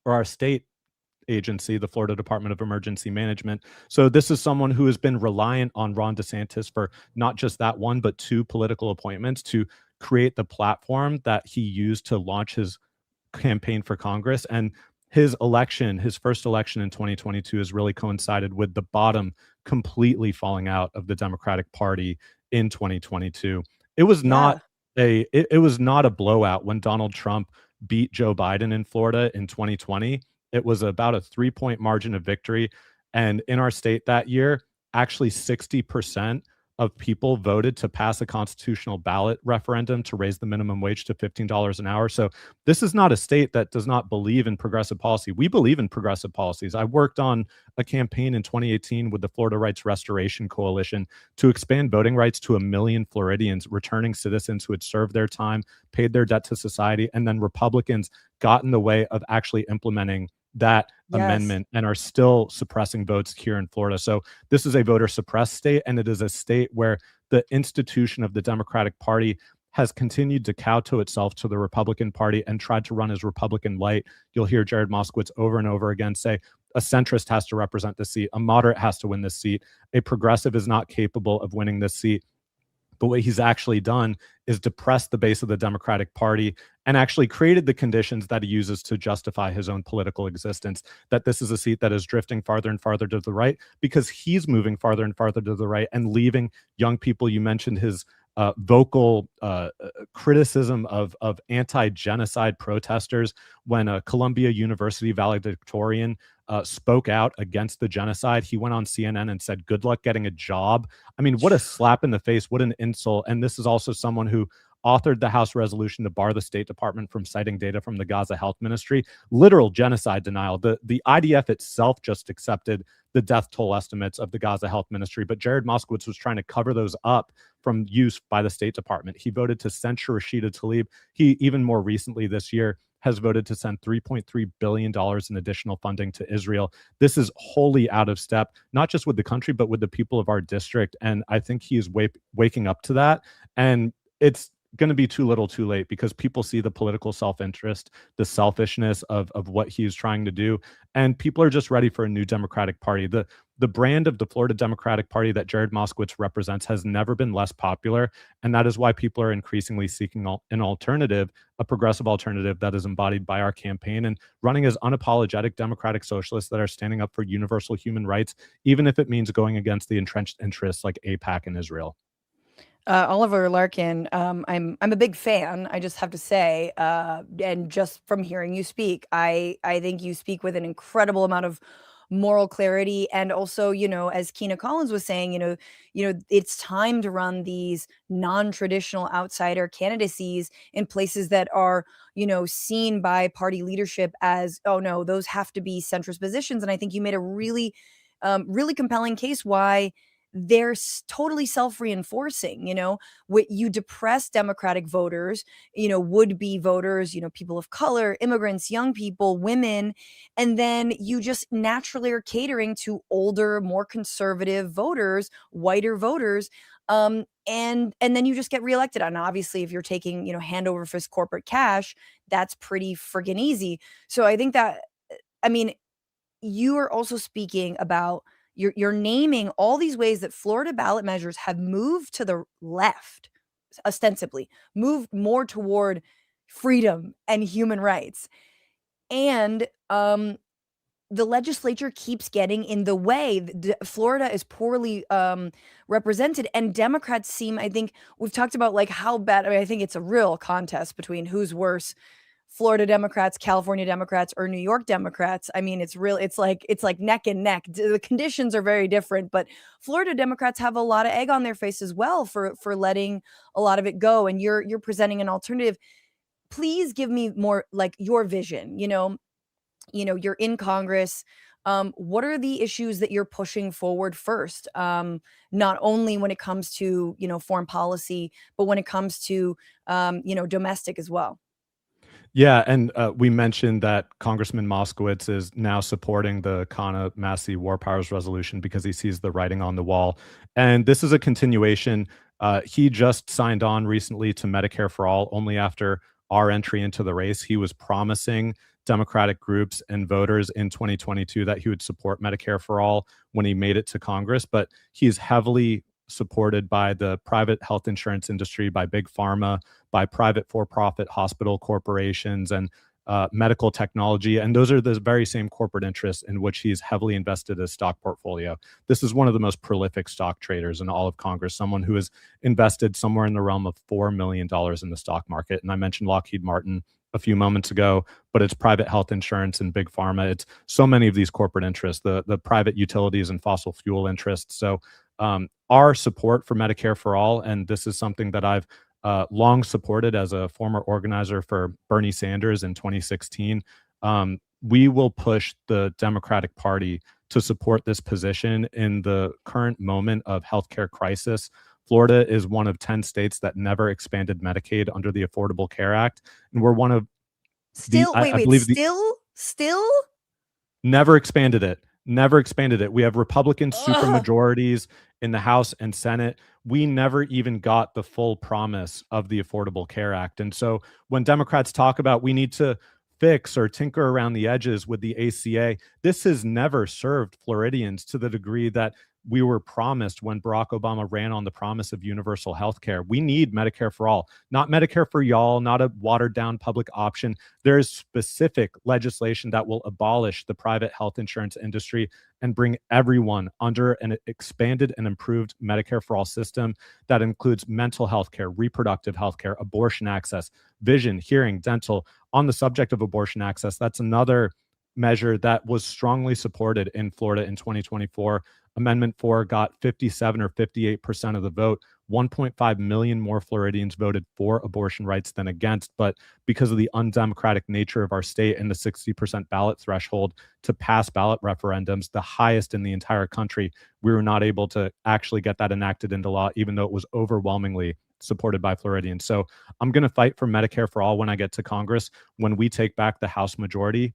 or our state agency, the Florida Department of Emergency Management. So this is someone who has been reliant on Ron DeSantis for not just that one, but two political appointments to create the platform that he used to launch his campaign for Congress. And his first election in 2022 has really coincided with the bottom completely falling out of the Democratic Party in 2022. It was not it was not a blowout when Donald Trump beat Joe Biden in Florida in 2020. It was about a 3-point margin of victory. And in our state that year, actually 60% of people voted to pass a constitutional ballot referendum to raise the minimum wage to $15 an hour. So this is not a state that does not believe in progressive policy. We believe in progressive policies. I worked on a campaign in 2018 with the Florida Rights Restoration Coalition to expand voting rights to 1 million Floridians, returning citizens who had served their time, paid their debt to society, and then Republicans got in the way of actually implementing that amendment and are still suppressing votes here in Florida. So this is a voter suppressed state, and it is a state where the institution of the Democratic Party has continued to kowtow itself to the Republican Party and tried to run as Republican light. You'll hear Jared Moskowitz over and over again say a centrist has to represent the seat, a moderate has to win this seat, a progressive is not capable of winning this seat. But what he's actually done is depressed the base of the Democratic Party and actually created the conditions that he uses to justify his own political existence, that this is a seat that is drifting farther and farther to the right because he's moving farther and farther to the right and leaving young people. You mentioned his vocal criticism of anti-genocide protesters when a Columbia University valedictorian spoke out against the genocide. He went on CNN and said, "Good luck getting a job." I mean, what a slap in the face, what an insult. And this is also someone who authored the House resolution to bar the State Department from citing data from the Gaza Health Ministry. Literal genocide denial. The IDF itself just accepted the death toll estimates of the Gaza Health Ministry, but Jared Moskowitz was trying to cover those up from use by the State Department. He voted to censure Rashida Tlaib. He, even more recently this year, has voted to send $3.3 billion in additional funding to Israel. This is wholly out of step, not just with the country, but with the people of our district. And I think he is waking up to that. And it's going to be too little too late, because people see the political self-interest, the selfishness of what he's trying to do. And people are just ready for a new Democratic Party. The brand of the Florida Democratic Party that Jared Moskowitz represents has never been less popular. And that is why people are increasingly seeking an alternative, a progressive alternative that is embodied by our campaign and running as unapologetic democratic socialists that are standing up for universal human rights, even if it means going against the entrenched interests like AIPAC and Israel. Oliver Larkin, I'm a big fan. I just have to say, and just from hearing you speak, I think you speak with an incredible amount of moral clarity, and also, as Kina Collins was saying, it's time to run these non-traditional outsider candidacies in places that are, seen by party leadership as, oh no, those have to be centrist positions. And I think you made a really, really compelling case why they're totally self-reinforcing. You depress Democratic voters, would-be voters, people of color, immigrants, young people, women, and then you just naturally are catering to older, more conservative voters, whiter voters, and then you just get reelected. And obviously, if you're taking, hand over fist corporate cash, that's pretty friggin' easy. So I think that, you are also speaking about, you're naming all these ways that Florida ballot measures have moved to the left, ostensibly, moved more toward freedom and human rights. And the legislature keeps getting in the way. Florida is poorly represented, and Democrats seem, I think, we've talked about like how bad, I think it's a real contest between who's worse, Florida Democrats, California Democrats, or New York Democrats. It's like neck and neck. The conditions are very different, but Florida Democrats have a lot of egg on their face as well for letting a lot of it go. And you're presenting an alternative. Please give me more like your vision. You're in Congress. What are the issues that you're pushing forward first? Not only when it comes to, foreign policy, but when it comes to, domestic as well. Yeah, and we mentioned that Congressman Moskowitz is now supporting the Kina Massey War Powers resolution because he sees the writing on the wall. And this is a continuation. He just signed on recently to Medicare for All only after our entry into the race. He was promising Democratic groups and voters in 2022 that he would support Medicare for All when he made it to Congress, but he's heavily supported by the private health insurance industry, by big pharma, by private for-profit hospital corporations, and medical technology. And those are the very same corporate interests in which he's heavily invested his stock portfolio. This is one of the most prolific stock traders in all of Congress, someone who has invested somewhere in the realm of $4 million in the stock market. And I mentioned Lockheed Martin a few moments ago, but it's private health insurance and big pharma. It's so many of these corporate interests, the private utilities and fossil fuel interests. So our support for Medicare for All, and this is something that I've long supported as a former organizer for Bernie Sanders in 2016. We will push the Democratic Party to support this position in the current moment of healthcare crisis. Florida is one of 10 states that never expanded Medicaid under the Affordable Care Act, and we're one of still never expanded it. Never expanded it. We have Republican supermajorities in the House and Senate. We never even got the full promise of the Affordable Care Act. And so when Democrats talk about we need to fix or tinker around the edges with the ACA, this has never served Floridians to the degree that we were promised when Barack Obama ran on the promise of universal health care. We need Medicare for all, not Medicare for y'all, not a watered down public option. There is specific legislation that will abolish the private health insurance industry and bring everyone under an expanded and improved Medicare for all system that includes mental health care, reproductive health care, abortion access, vision, hearing, dental. On the subject of abortion access, that's another measure that was strongly supported in Florida in 2024. Amendment 4 got 57 or 58% of the vote. 1.5 million more Floridians voted for abortion rights than against. But because of the undemocratic nature of our state and the 60% ballot threshold to pass ballot referendums, the highest in the entire country, we were not able to actually get that enacted into law, even though it was overwhelmingly supported by Floridians. So I'm going to fight for Medicare for all when I get to Congress. When we take back the House majority,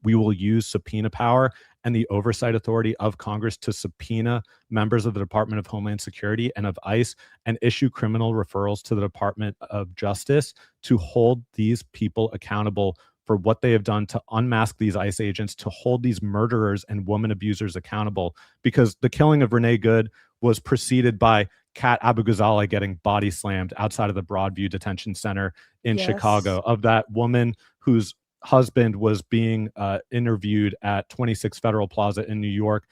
we will use subpoena power and the oversight authority of Congress to subpoena members of the Department of Homeland Security and of ICE and issue criminal referrals to the Department of Justice to hold these people accountable for what they have done to unmask these ICE agents, to hold these murderers and woman abusers accountable. Because the killing of Renee Good was preceded by Kat Abu Ghazaleh getting body slammed outside of the Broadview Detention Center in Chicago, of that woman whose husband was being interviewed at 26 Federal Plaza in New York.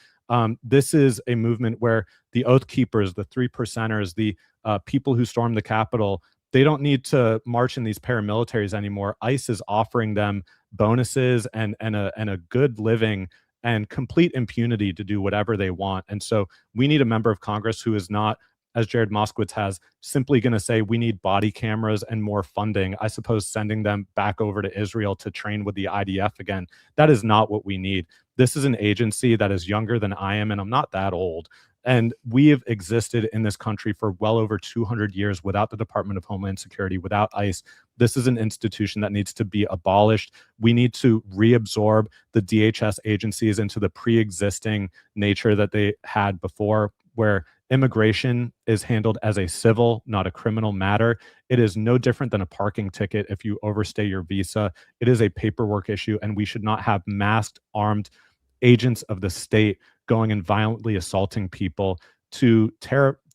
This is a movement where the Oath Keepers, the 3%ers, the people who stormed the Capitol, they don't need to march in these paramilitaries anymore. ICE is offering them bonuses and a good living and complete impunity to do whatever they want. And so we need a member of Congress who is not, as Jared Moskowitz has, simply going to say we need body cameras and more funding. I suppose sending them back over to Israel to train with the IDF again. That is not what we need. This is an agency that is younger than I am, and I'm not that old. And we have existed in this country for well over 200 years without the Department of Homeland Security, without ICE. This is an institution that needs to be abolished. We need to reabsorb the DHS agencies into the pre-existing nature that they had before, where immigration is handled as a civil, not a criminal matter. It is no different than a parking ticket if you overstay your visa. It is a paperwork issue, and we should not have masked, armed agents of the state going and violently assaulting people to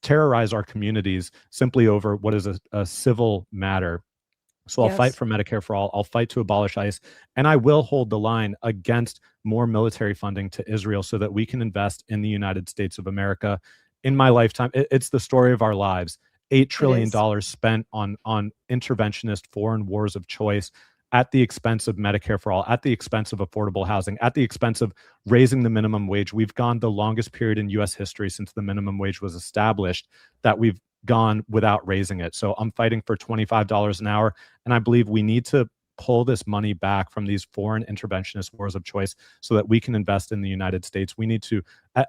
terrorize our communities simply over what is a civil matter. So I'll fight for Medicare for all. I'll fight to abolish ICE. And I will hold the line against more military funding to Israel so that we can invest in the United States of America. In my lifetime, it's the story of our lives. $8 trillion spent on interventionist foreign wars of choice at the expense of Medicare for all, at the expense of affordable housing, at the expense of raising the minimum wage. We've gone the longest period in U.S. history since the minimum wage was established that we've gone without raising it. So I'm fighting for $25 an hour. And I believe we need to pull this money back from these foreign interventionist wars of choice so that we can invest in the United States. We need to,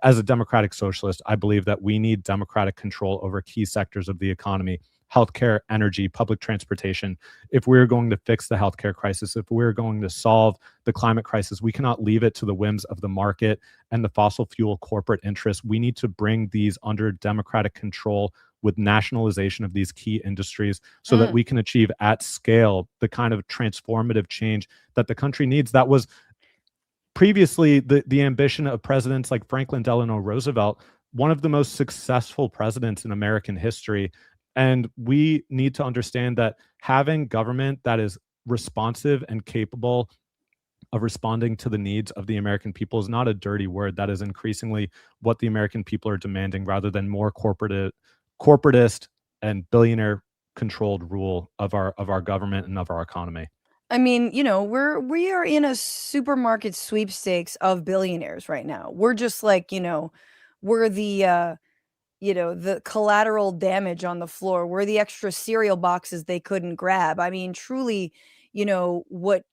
as a democratic socialist, I believe that we need democratic control over key sectors of the economy: healthcare, energy, public transportation. If we're going to fix the healthcare crisis, if we're going to solve the climate crisis, we cannot leave it to the whims of the market and the fossil fuel corporate interests. We need to bring these under democratic control with nationalization of these key industries so that we can achieve at scale the kind of transformative change that the country needs. That was previously the ambition of presidents like Franklin Delano Roosevelt, one of the most successful presidents in American history. And we need to understand that having government that is responsive and capable of responding to the needs of the American people is not a dirty word. That is increasingly what the American people are demanding, rather than more corporatist and billionaire controlled rule of our government and of our economy. I mean, we are in a supermarket sweepstakes of billionaires right now. We're just like, we're the the collateral damage on the floor. We're the extra cereal boxes they couldn't grab. I mean, truly, what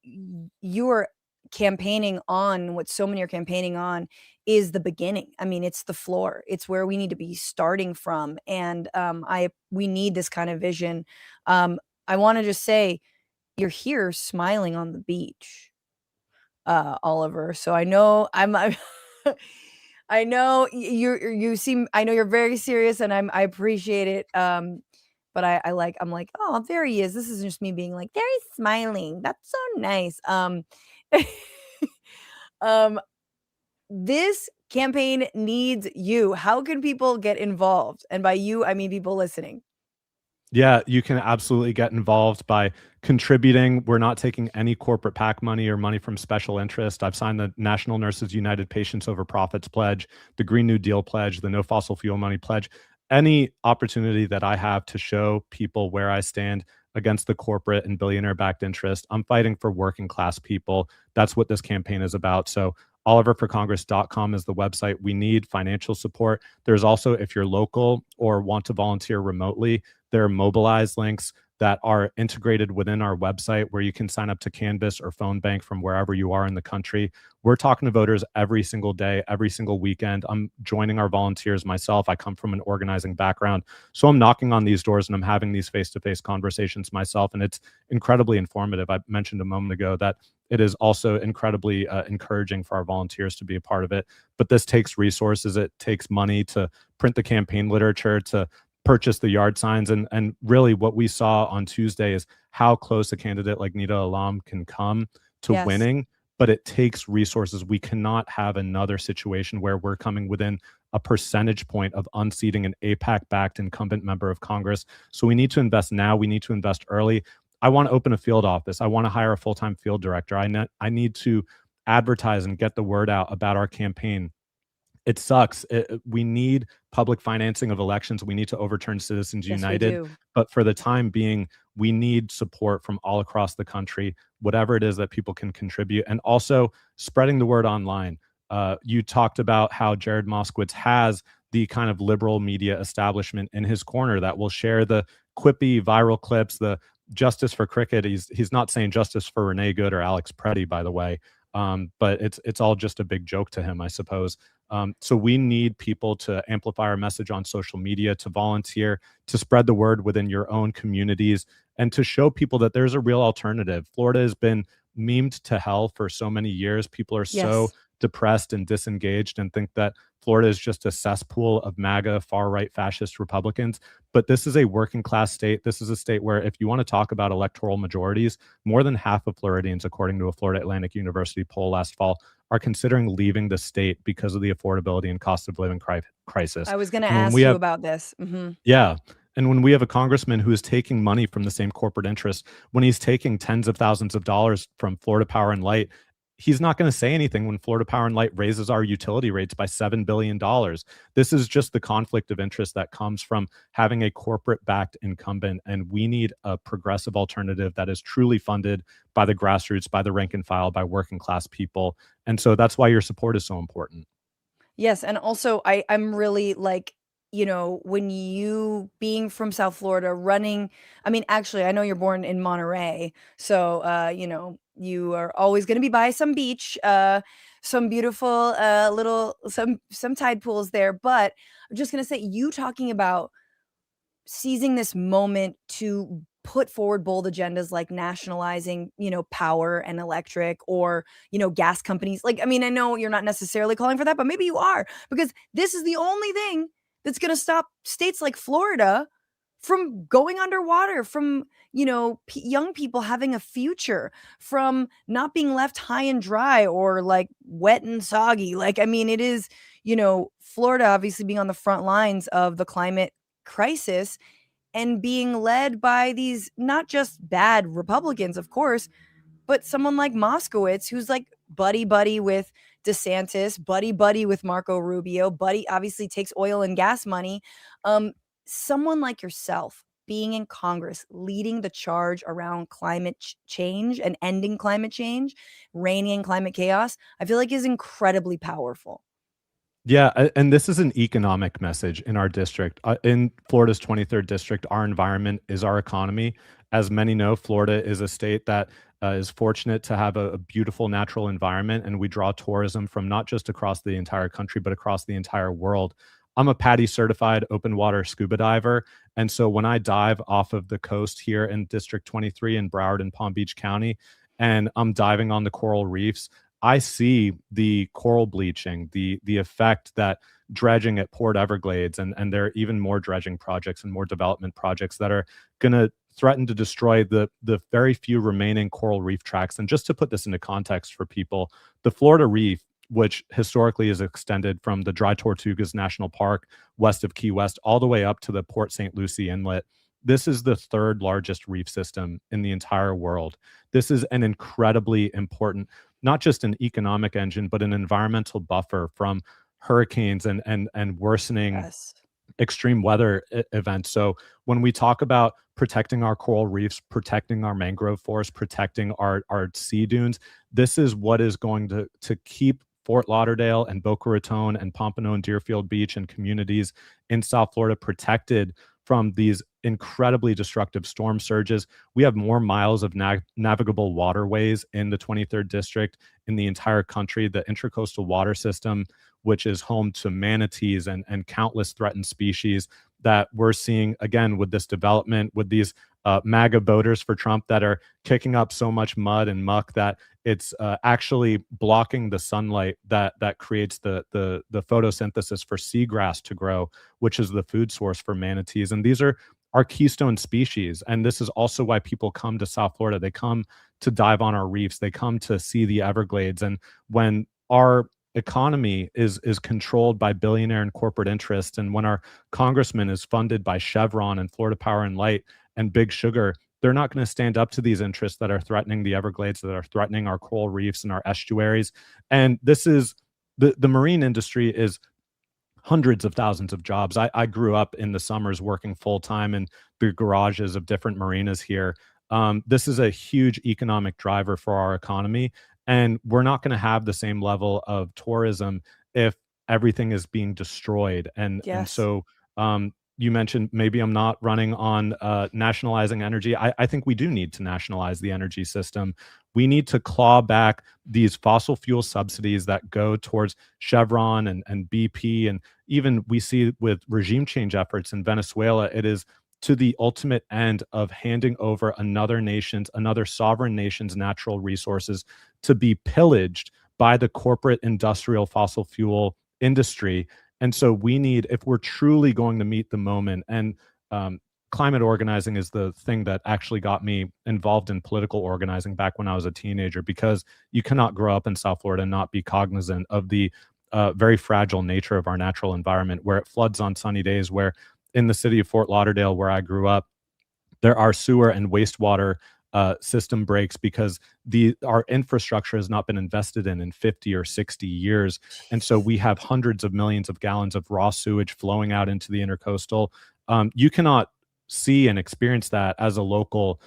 you're campaigning on, what so many are campaigning on, is the beginning. I mean, it's the floor. It's where we need to be starting from. And we need this kind of vision. I want to just say, you're here smiling on the beach, Oliver. So I know I know you seem, I know you're very serious, and I appreciate it. But I'm like, oh, there he is. This is just me being like, there he's smiling. That's so nice. This campaign needs you. How can people get involved? And by you, I mean people listening. Yeah, you can absolutely get involved by contributing. We're not taking any corporate PAC money or money from special interest. I've signed the National Nurses United Patients Over Profits Pledge, the Green New Deal Pledge, the No Fossil Fuel Money Pledge. Any opportunity that I have to show people where I stand against the corporate and billionaire-backed interest, I'm fighting for working class people. That's what this campaign is about. So oliverforcongress.com is the website. We need financial support. There's also, if you're local or want to volunteer remotely, there are mobilize links that are integrated within our website where you can sign up to Canvas or Phone Bank from wherever you are in the country. We're talking to voters every single day, every single weekend. I'm joining our volunteers myself. I come from an organizing background. So I'm knocking on these doors and I'm having these face-to-face conversations myself. And it's incredibly informative. I mentioned a moment ago that it is also incredibly encouraging for our volunteers to be a part of it. But this takes resources. It takes money to print the campaign literature, to purchase the yard signs. And really what we saw on Tuesday is how close a candidate like Nida Alam can come to Yes. winning, but it takes resources. We cannot have another situation where we're coming within a percentage point of unseating an AIPAC-backed incumbent member of Congress. So we need to invest now. We need to invest early. I want to open a field office. I want to hire a full-time field director. I need to advertise and get the word out about our campaign. It sucks. We need public financing of elections. We need to overturn Citizens Yes, we United. do. But for the time being, we need support from all across the country, whatever it is that people can contribute, and also spreading the word online. You talked about how Jared Moskowitz has the kind of liberal media establishment in his corner that will share the quippy viral clips, the justice for cricket. He's not saying justice for Renee Good or Alex Preddy, by the way. But it's all just a big joke to him, I suppose. So we need people to amplify our message on social media, to volunteer, to spread the word within your own communities, and to show people that there's a real alternative. Florida has been memed to hell for so many years. People are so Yes. depressed and disengaged and think that Florida is just a cesspool of MAGA, far-right fascist Republicans. But this is a working class state. This is a state where, if you want to talk about electoral majorities, more than half of Floridians, according to a Florida Atlantic University poll last fall, are considering leaving the state because of the affordability and cost of living crisis. I was going to And when ask we you have, about this. yeah. And when we have a congressman who is taking money from the same corporate interests, when he's taking tens of thousands of dollars from Florida Power and Light, he's not going to say anything when Florida Power and Light raises our utility rates by $7 billion. This is just the conflict of interest that comes from having a corporate-backed incumbent, and we need a progressive alternative that is truly funded by the grassroots, by the rank and file, by working class people. And so that's why your support is so important. Yes, and also I'm really like, when you being from South Florida running, I mean, actually, I know you're born in Monterey, so you are always going to be by some beach, some beautiful little some tide pools there, but I'm just going to say you talking about seizing this moment to put forward bold agendas like nationalizing, power and electric, or, gas companies. Like, I mean, I know you're not necessarily calling for that, but maybe you are, because this is the only thing that's going to stop states like Florida from going underwater, from, young people having a future, from not being left high and dry or like wet and soggy. Like, I mean, it is, Florida obviously being on the front lines of the climate crisis and being led by these not just bad Republicans, of course, but someone like Moskowitz, who's like buddy buddy with DeSantis, buddy buddy with Marco Rubio, buddy obviously takes oil and gas money. Someone like yourself being in Congress, leading the charge around climate change and ending climate change, reining in climate chaos, I feel like is incredibly powerful. Yeah, and this is an economic message in our district. In Florida's 23rd district, our environment is our economy. As many know, Florida is a state that is fortunate to have a beautiful natural environment, and we draw tourism from not just across the entire country, but across the entire world. I'm a PADI certified open water scuba diver. And so when I dive off of the coast here in District 23 in Broward and Palm Beach County, and I'm diving on the coral reefs, I see the coral bleaching, the effect that dredging at Port Everglades, and there are even more dredging projects and more development projects that are going to threaten to destroy the very few remaining coral reef tracts. And just to put this into context for people, the Florida Reef, which historically is extended from the Dry Tortugas National Park west of Key West all the way up to the Port St. Lucie Inlet, this is the third largest reef system in the entire world. This is an incredibly important, not just an economic engine, but an environmental buffer from hurricanes and worsening Yes. extreme weather events. So when we talk about protecting our coral reefs, protecting our mangrove forests, protecting our sea dunes, this is what is going to keep Fort Lauderdale and Boca Raton and Pompano and Deerfield Beach and communities in South Florida protected from these incredibly destructive storm surges. We have more miles of navigable waterways in the 23rd District in the entire country. The Intracoastal Water System, which is home to manatees and countless threatened species that we're seeing, again, with this development, with these MAGA voters for Trump that are kicking up so much mud and muck that it's actually blocking the sunlight that creates the photosynthesis for seagrass to grow, which is the food source for manatees. And these are our keystone species. And this is also why people come to South Florida. They come to dive on our reefs. They come to see the Everglades. And when our economy is controlled by billionaire and corporate interests, and when our congressman is funded by Chevron and Florida Power and Light and Big Sugar, they're not going to stand up to these interests that are threatening the Everglades, that are threatening our coral reefs and our estuaries. And this is the marine industry is hundreds of thousands of jobs. I grew up in the summers working full time in the garages of different marinas here. This is a huge economic driver for our economy, and we're not going to have the same level of tourism if everything is being destroyed. And Yes. so you mentioned maybe I'm not running on nationalizing energy. I think we do need to nationalize the energy system. We need to claw back these fossil fuel subsidies that go towards Chevron and BP. And even we see with regime change efforts in Venezuela, it is to the ultimate end of handing over another sovereign nation's natural resources to be pillaged by the corporate industrial fossil fuel industry. And so we need, if we're truly going to meet the moment, and climate organizing is the thing that actually got me involved in political organizing back when I was a teenager, because you cannot grow up in South Florida and not be cognizant of the very fragile nature of our natural environment, where it floods on sunny days, where in the city of Fort Lauderdale, where I grew up, there are sewer and wastewater system breaks because our infrastructure has not been invested in 50 or 60 years. And so we have hundreds of millions of gallons of raw sewage flowing out into the intercoastal. You cannot see and experience that as a local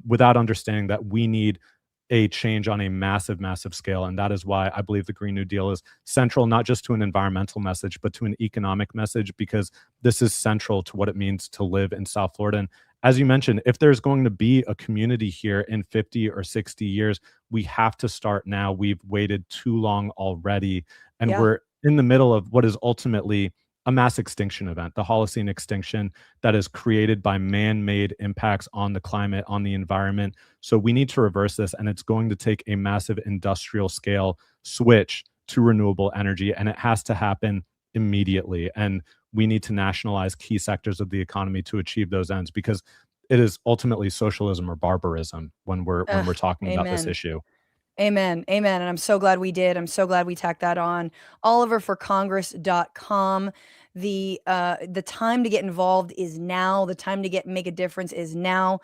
without understanding that we need a change on a massive, massive scale. And that is why I believe the Green New Deal is central, not just to an environmental message, but to an economic message, because this is central to what it means to live in South Florida. And as you mentioned, if there's going to be a community here in 50 or 60 years, we have to start now. We've waited too long already. And we're in the middle of what is ultimately a mass extinction event, the Holocene extinction that is created by man-made impacts on the climate, on the environment. So we need to reverse this, and it's going to take a massive industrial scale switch to renewable energy, and it has to happen immediately. And we need to nationalize key sectors of the economy to achieve those ends, because it is ultimately socialism or barbarism when we're talking about this issue. Amen. Amen. And I'm so glad we did. I'm so glad we tacked that on. Oliverforcongress.com. The time to get involved is now. The time to make a difference is now.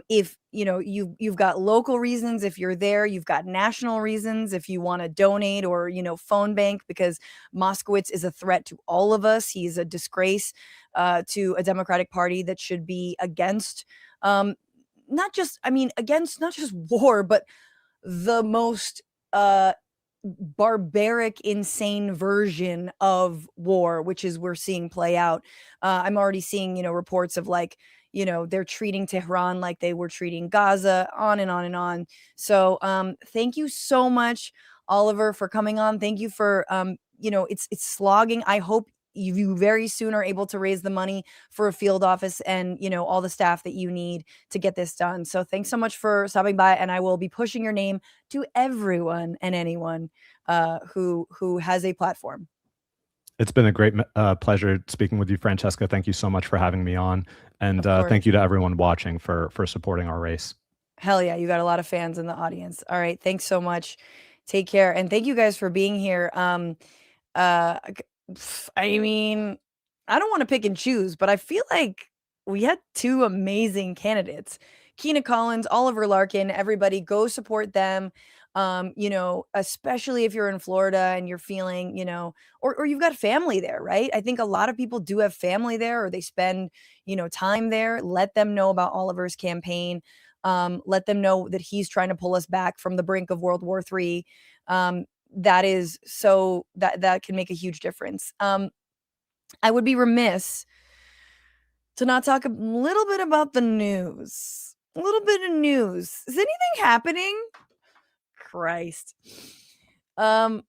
If you've got local reasons, if you're there, you've got national reasons, if you want to donate or phone bank, because Moskowitz is a threat to all of us. He's a disgrace to a Democratic Party that should be against not just war, but the most barbaric, insane version of war, which is we're seeing play out. I'm already seeing, reports of they're treating Tehran like they were treating Gaza, on and on and on. So thank you so much, Oliver, for coming on. Thank you for, it's slogging. I hope you very soon are able to raise the money for a field office and, all the staff that you need to get this done. So thanks so much for stopping by, and I will be pushing your name to everyone and anyone who has a platform. It's been a great pleasure speaking with you, Francesca. Thank you so much for having me on. And thank you to everyone watching for supporting our race. Hell yeah, you got a lot of fans in the audience. All right, thanks so much. Take care. And thank you guys for being here. I mean, I don't want to pick and choose, but I feel like we had two amazing candidates. Kina Collins, Oliver Larkin, everybody go support them. Especially if you're in Florida and you're feeling, or you've got family there, right? I think a lot of people do have family there, or they spend, time there. Let them know about Oliver's campaign. Let them know that he's trying to pull us back from the brink of World War III. that is so that can make a huge difference. I would be remiss to not talk a little bit about the news. A little bit of news. Is anything happening? Christ. Kristi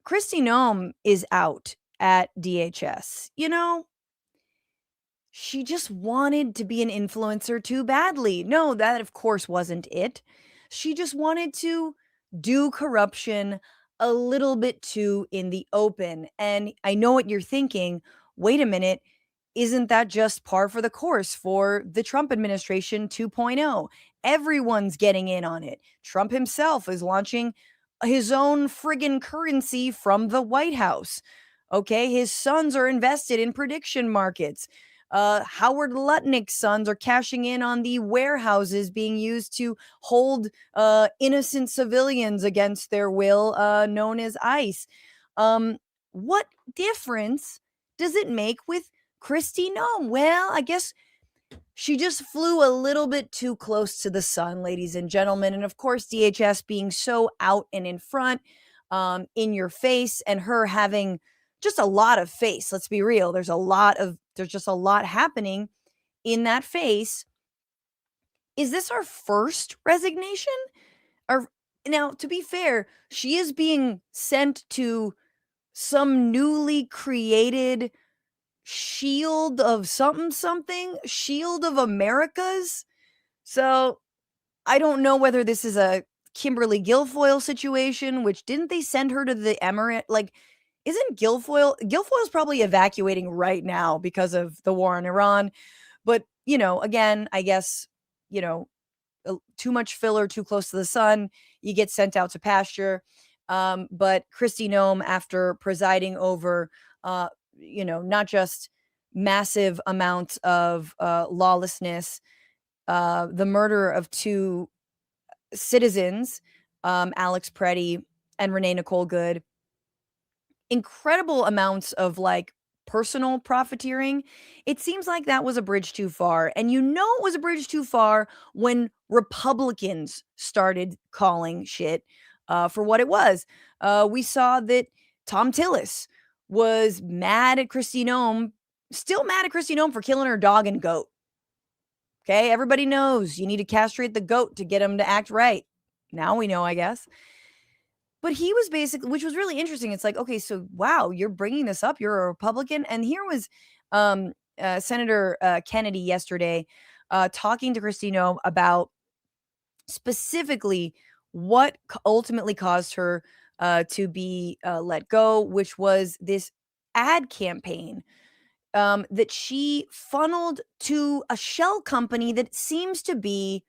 Noem is out at DHS. You know, she just wanted to be an influencer too badly. No, that of course wasn't it. She just wanted to do corruption a little bit too in the open. And I know what you're thinking. Wait a minute. Isn't that just par for the course for the Trump administration 2.0? Everyone's getting in on it. Trump himself is launching his own friggin' currency from the White House. Okay, his sons are invested in prediction markets. Howard Lutnick's sons are cashing in on the warehouses being used to hold innocent civilians against their will, known as ICE. What difference does it make with Kristi Noem? Well, I guess she just flew a little bit too close to the sun, ladies and gentlemen. And of course, DHS being so out and in front, in your face, and her having just a lot of face. Let's be real. There's just a lot happening in that face. Is this our first resignation? Or now, to be fair, she is being sent to some newly created shield of something, shield of Americas. So I don't know whether this is a Kimberly Guilfoyle situation, which didn't they send her to the Emirate? Like, isn't Guilfoyle's probably evacuating right now because of the war in Iran. But, you know, again, I guess, you know, too much filler, too close to the sun, you get sent out to pasture. But Kristi Noem, after presiding over, you know, not just massive amounts of lawlessness, the murder of two citizens, Alex Preddy and Renee Nicole Good, incredible amounts of like personal profiteering. It seems like that was a bridge too far. And you know it was a bridge too far when Republicans started calling shit for what it was. We saw that Tom Tillis was mad at Kristi Noem, still mad at Kristi Noem for killing her dog and goat. Okay, everybody knows you need to castrate the goat to get him to act right. Now we know, I guess. But he was basically, which was really interesting. It's like, okay, so wow, you're bringing this up. You're a Republican. And here was Senator Kennedy yesterday talking to Kristi Noem about specifically what ultimately caused her to be let go, which was this ad campaign that she funneled to a shell company that seems to be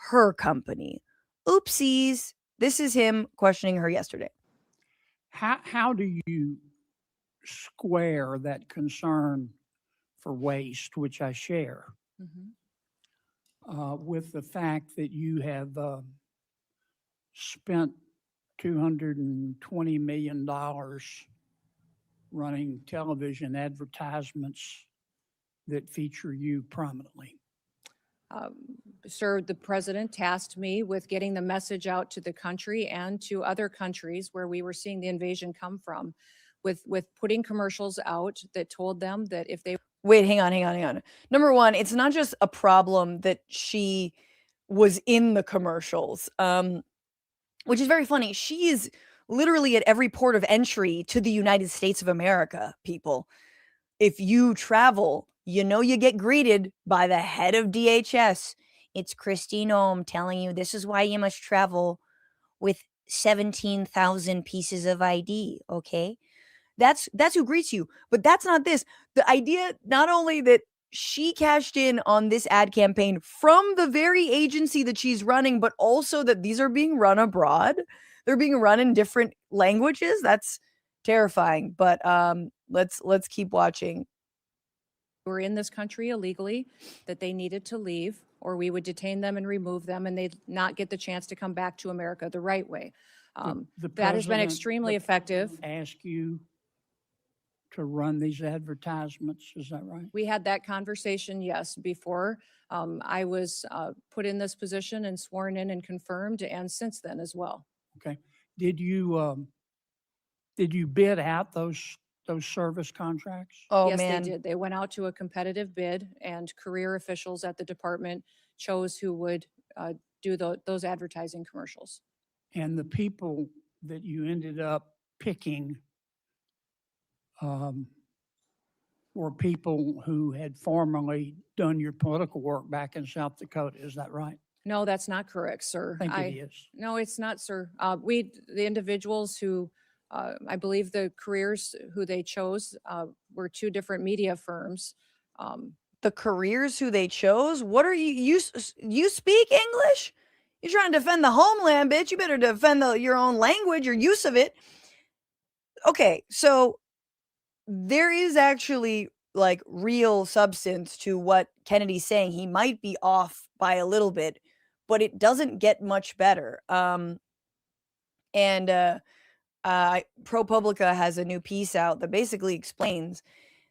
her company. Oopsies. This is him questioning her yesterday. How do you square that concern for waste, which I share, with the fact that you have spent $220 million running television advertisements that feature you prominently? Sir, the president tasked me with getting the message out to the country and to other countries where we were seeing the invasion come from, with putting commercials out that told them that if they... Wait, hang on. Number one, it's not just a problem that she was in the commercials, which is very funny. She is literally at every port of entry to the United States of America, people. If you travel, you know you get greeted by the head of DHS. It's Kristi Noem telling you this is why you must travel with 17,000 pieces of ID, okay? That's who greets you. But that's not this. The idea, not only that she cashed in on this ad campaign from the very agency that she's running, but also that these are being run abroad. They're being run in different languages. That's terrifying. But let's keep watching. Were in this country illegally, that they needed to leave, or we would detain them and remove them, and they'd not get the chance to come back to America the right way. That has been extremely effective. Ask you to run these advertisements, is that right? We had that conversation, yes, before I was put in this position and sworn in and confirmed, and since then as well. Okay. Did you bid out those service contracts? Oh, Yes, man. they did. They went out to a competitive bid, and career officials at the department chose who would do those advertising commercials. And the people that you ended up picking were people who had formerly done your political work back in South Dakota. Is that right? No, that's not correct, sir. I think it is. No, it's not, sir. The individuals who, I believe the careers who they chose were two different media firms. The careers who they chose? What are you speak English? You're trying to defend the homeland, bitch. You better defend your own language, your use of it. Okay, so there is actually like real substance to what Kennedy's saying. He might be off by a little bit, but it doesn't get much better. And ProPublica has a new piece out that basically explains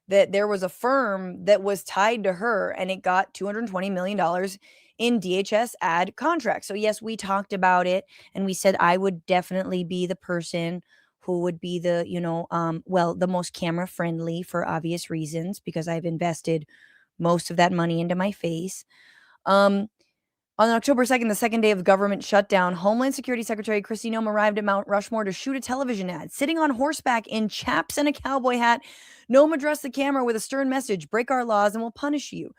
that there was a firm that was tied to her and it got $220 million in DHS ad contracts. So yes, we talked about it and we said I would definitely be the person who would be the, the most camera friendly for obvious reasons because I've invested most of that money into my face. On October 2nd, the second day of government shutdown, Homeland Security Secretary Kristi Noem arrived at Mount Rushmore to shoot a television ad. Sitting on horseback in chaps and a cowboy hat, Noem addressed the camera with a stern message, break our laws and we'll punish you.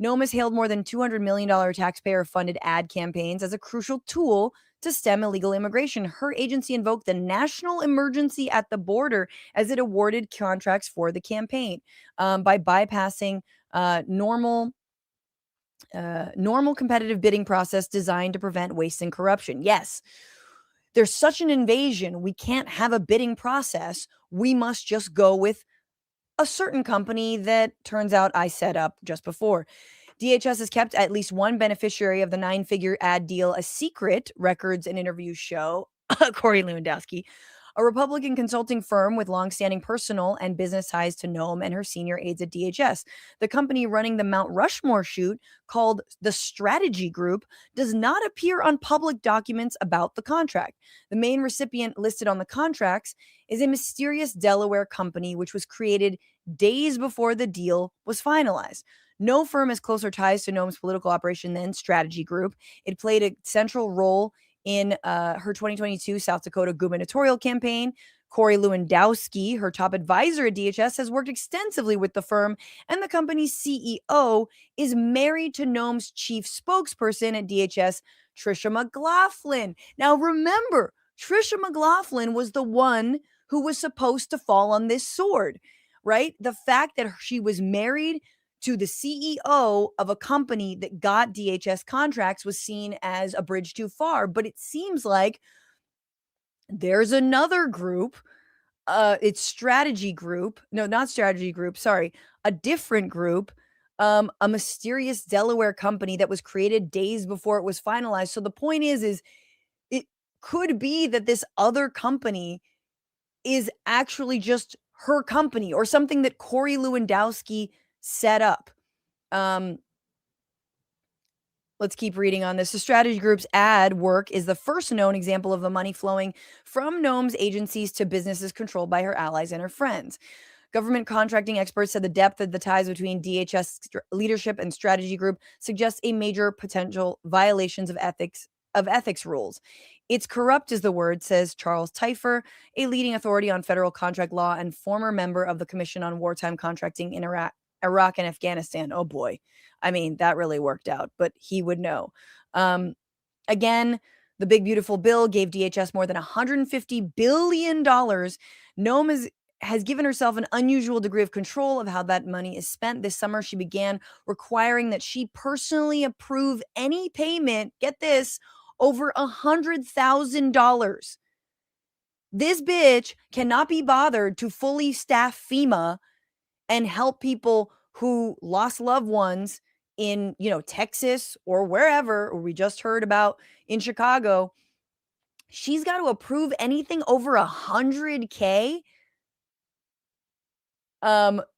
Noem has hailed more than $200 million taxpayer-funded ad campaigns as a crucial tool to stem illegal immigration. Her agency invoked the national emergency at the border as it awarded contracts for the campaign by bypassing normal competitive bidding process designed to prevent waste and corruption. Yes, there's such an invasion. We can't have a bidding process. We must just go with a certain company that turns out I set up just before. DHS has kept at least one beneficiary of the 9-figure ad deal a secret, records and interviews show. Corey Lewandowski, a Republican consulting firm with longstanding personal and business ties to Noem and her senior aides at DHS. The company running the Mount Rushmore shoot, called the Strategy Group, does not appear on public documents about the contract. The main recipient listed on the contracts is a mysterious Delaware company which was created days before the deal was finalized. No firm has closer ties to Noem's political operation than Strategy Group. It played a central role in her 2022 South Dakota gubernatorial campaign. Corey Lewandowski, her top advisor at DHS, has worked extensively with the firm, and the company's CEO is married to Noem's chief spokesperson at DHS, Tricia McLaughlin. Now, remember, Tricia McLaughlin was the one who was supposed to fall on this sword, right? The fact that she was married to the CEO of a company that got DHS contracts was seen as a bridge too far. But it seems like there's another group. It's Strategy Group. No, not Strategy Group. Sorry. A different group. A mysterious Delaware company that was created days before it was finalized. So the point is it could be that this other company is actually just her company or something that Corey Lewandowski set up. Let's keep reading on this. The Strategy Group's ad work is the first known example of the money flowing from Noem's agencies to businesses controlled by her allies and her friends. Government contracting experts said the depth of the ties between DHS leadership and Strategy Group suggests a major potential violations of ethics rules. It's corrupt is the word, says Charles Teifer, a leading authority on federal contract law and former member of the Commission on Wartime Contracting in Iraq and Afghanistan. Oh boy. I mean, that really worked out, but he would know. Again, the big beautiful bill gave DHS more than $150 billion. Noem has given herself an unusual degree of control of how that money is spent. This summer, she began requiring that she personally approve any payment, get this, over $100,000. This bitch cannot be bothered to fully staff FEMA and help people who lost loved ones in, Texas or wherever, or we just heard about in Chicago. She's got to approve anything over $100K.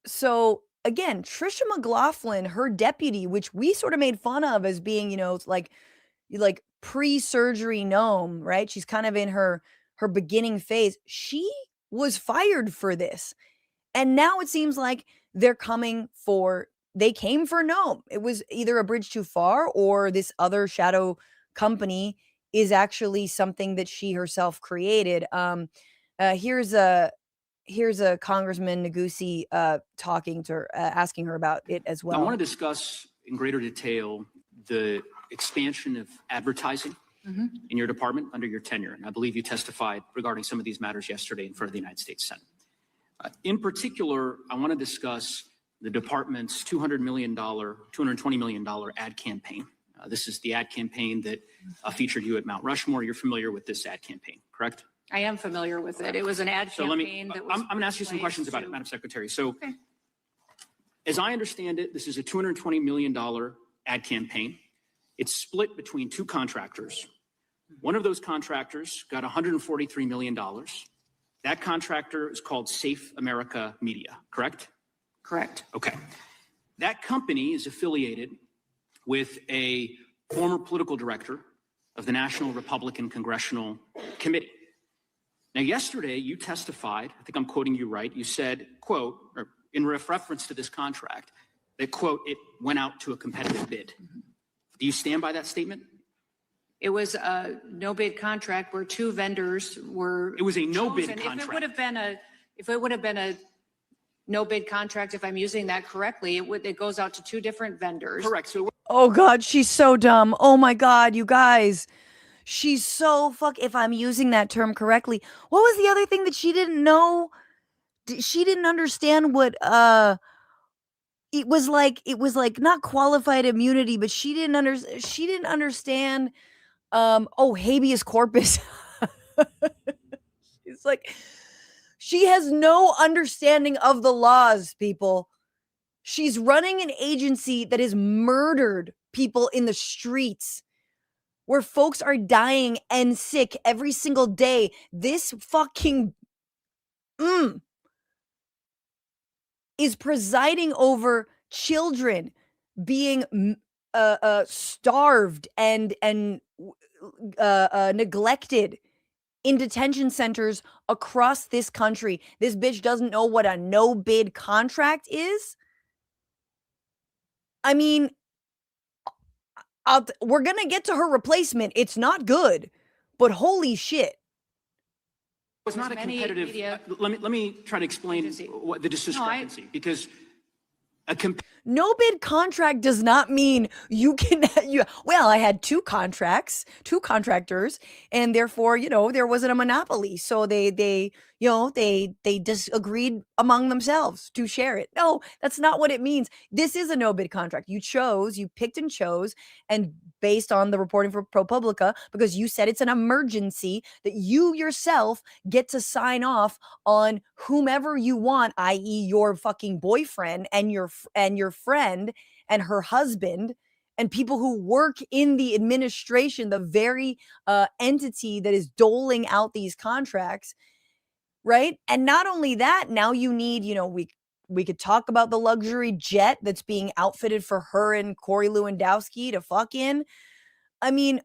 So again, Tricia McLaughlin, her deputy, which we sort of made fun of as being, like pre-surgery Noem, right? She's kind of in her her beginning phase, she was fired for this. And now it seems like they came for Noem. It was either a bridge too far, or this other shadow company is actually something that she herself created. Here's a Congressman Negussi talking to her, asking her about it as well. I want to discuss in greater detail the expansion of advertising in your department under your tenure. And I believe you testified regarding some of these matters yesterday in front of the United States Senate. In particular, I want to discuss the department's $220 million ad campaign. This is the ad campaign that featured you at Mount Rushmore. You're familiar with this ad campaign, correct? I am familiar with it. It was an ad campaign that was. I'm going to ask you some questions about it, Madam Secretary. So, as I understand it, this is a $220 million ad campaign. It's split between two contractors. One of those contractors got $143 million. That contractor is called Safe America Media, correct? Correct. Okay. That company is affiliated with a former political director of the National Republican Congressional Committee. Now, yesterday you testified, I think I'm quoting you right, you said, quote, or in reference to this contract, that, quote, it went out to a competitive bid. Do you stand by that statement? It was a no bid contract where two vendors were. It was a no bid chosen. contract. If it would have been a no bid contract, if I'm using that correctly, it goes out to two different vendors. Correct. So, oh God, she's so dumb. Oh my God, you guys. She's so if I'm using that term correctly. What was the other thing that she didn't know? She didn't understand what it was like not qualified immunity, but she didn't understand habeas corpus. It's like she has no understanding of the laws, people. She's running an agency that has murdered people in the streets, where folks are dying and sick every single day. This fucking is presiding over children being starved and neglected in detention centers across this country. This bitch doesn't know what a no bid contract is. I mean, we're gonna get to her replacement. It's not good, but holy shit. it's not a competitive. Let me try to explain what the discrepancy, because no bid contract does not mean you can. I had two contractors, and therefore, there wasn't a monopoly. So they disagreed among themselves to share it. No, that's not what it means. This is a no bid contract. You picked and chose, and based on the reporting for ProPublica, because you said it's an emergency, that you yourself get to sign off on whomever you want, i.e. your fucking boyfriend and your friend and her husband and people who work in the administration, the very entity that is doling out these contracts, right? And not only that, now you need, we could talk about the luxury jet that's being outfitted for her and Corey Lewandowski to fuck in. I mean,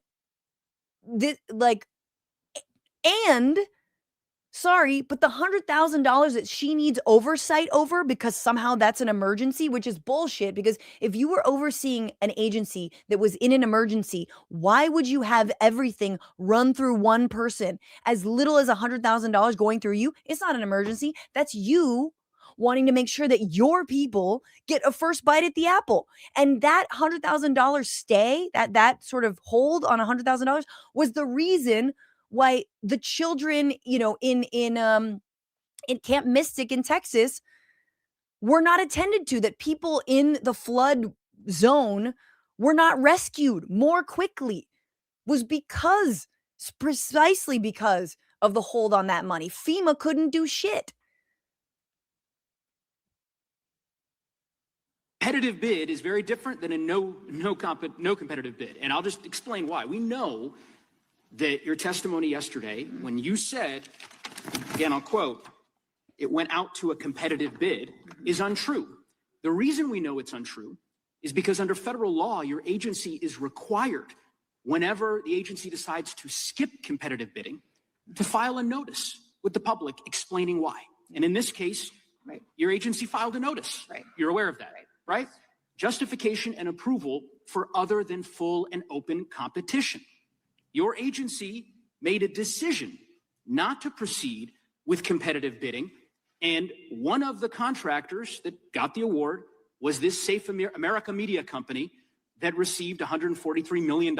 sorry, but the $100,000 that she needs oversight over, because somehow that's an emergency, which is bullshit. Because if you were overseeing an agency that was in an emergency, why would you have everything run through one person? As little as $100,000 going through you, it's not an emergency. That's you wanting to make sure that your people get a first bite at the apple. And that $100,000 stay, that sort of hold on $100,000 was the reason why the children, in Camp Mystic in Texas were not attended to, that people in the flood zone were not rescued more quickly, was precisely because of the hold on that money. FEMA couldn't do shit. Competitive bid is very different than a no competitive bid. And I'll just explain why. We know that your testimony yesterday, when you said, again, I'll quote, it went out to a competitive bid, is untrue. The reason we know it's untrue is because under federal law, your agency is required, whenever the agency decides to skip competitive bidding, to file a notice with the public explaining why. And in this case, Right. your agency filed a notice. Right. You're aware of that, right? Justification and approval for other than full and open competition. Your agency made a decision not to proceed with competitive bidding, and one of the contractors that got the award was this Safe America Media Company that received $143 million.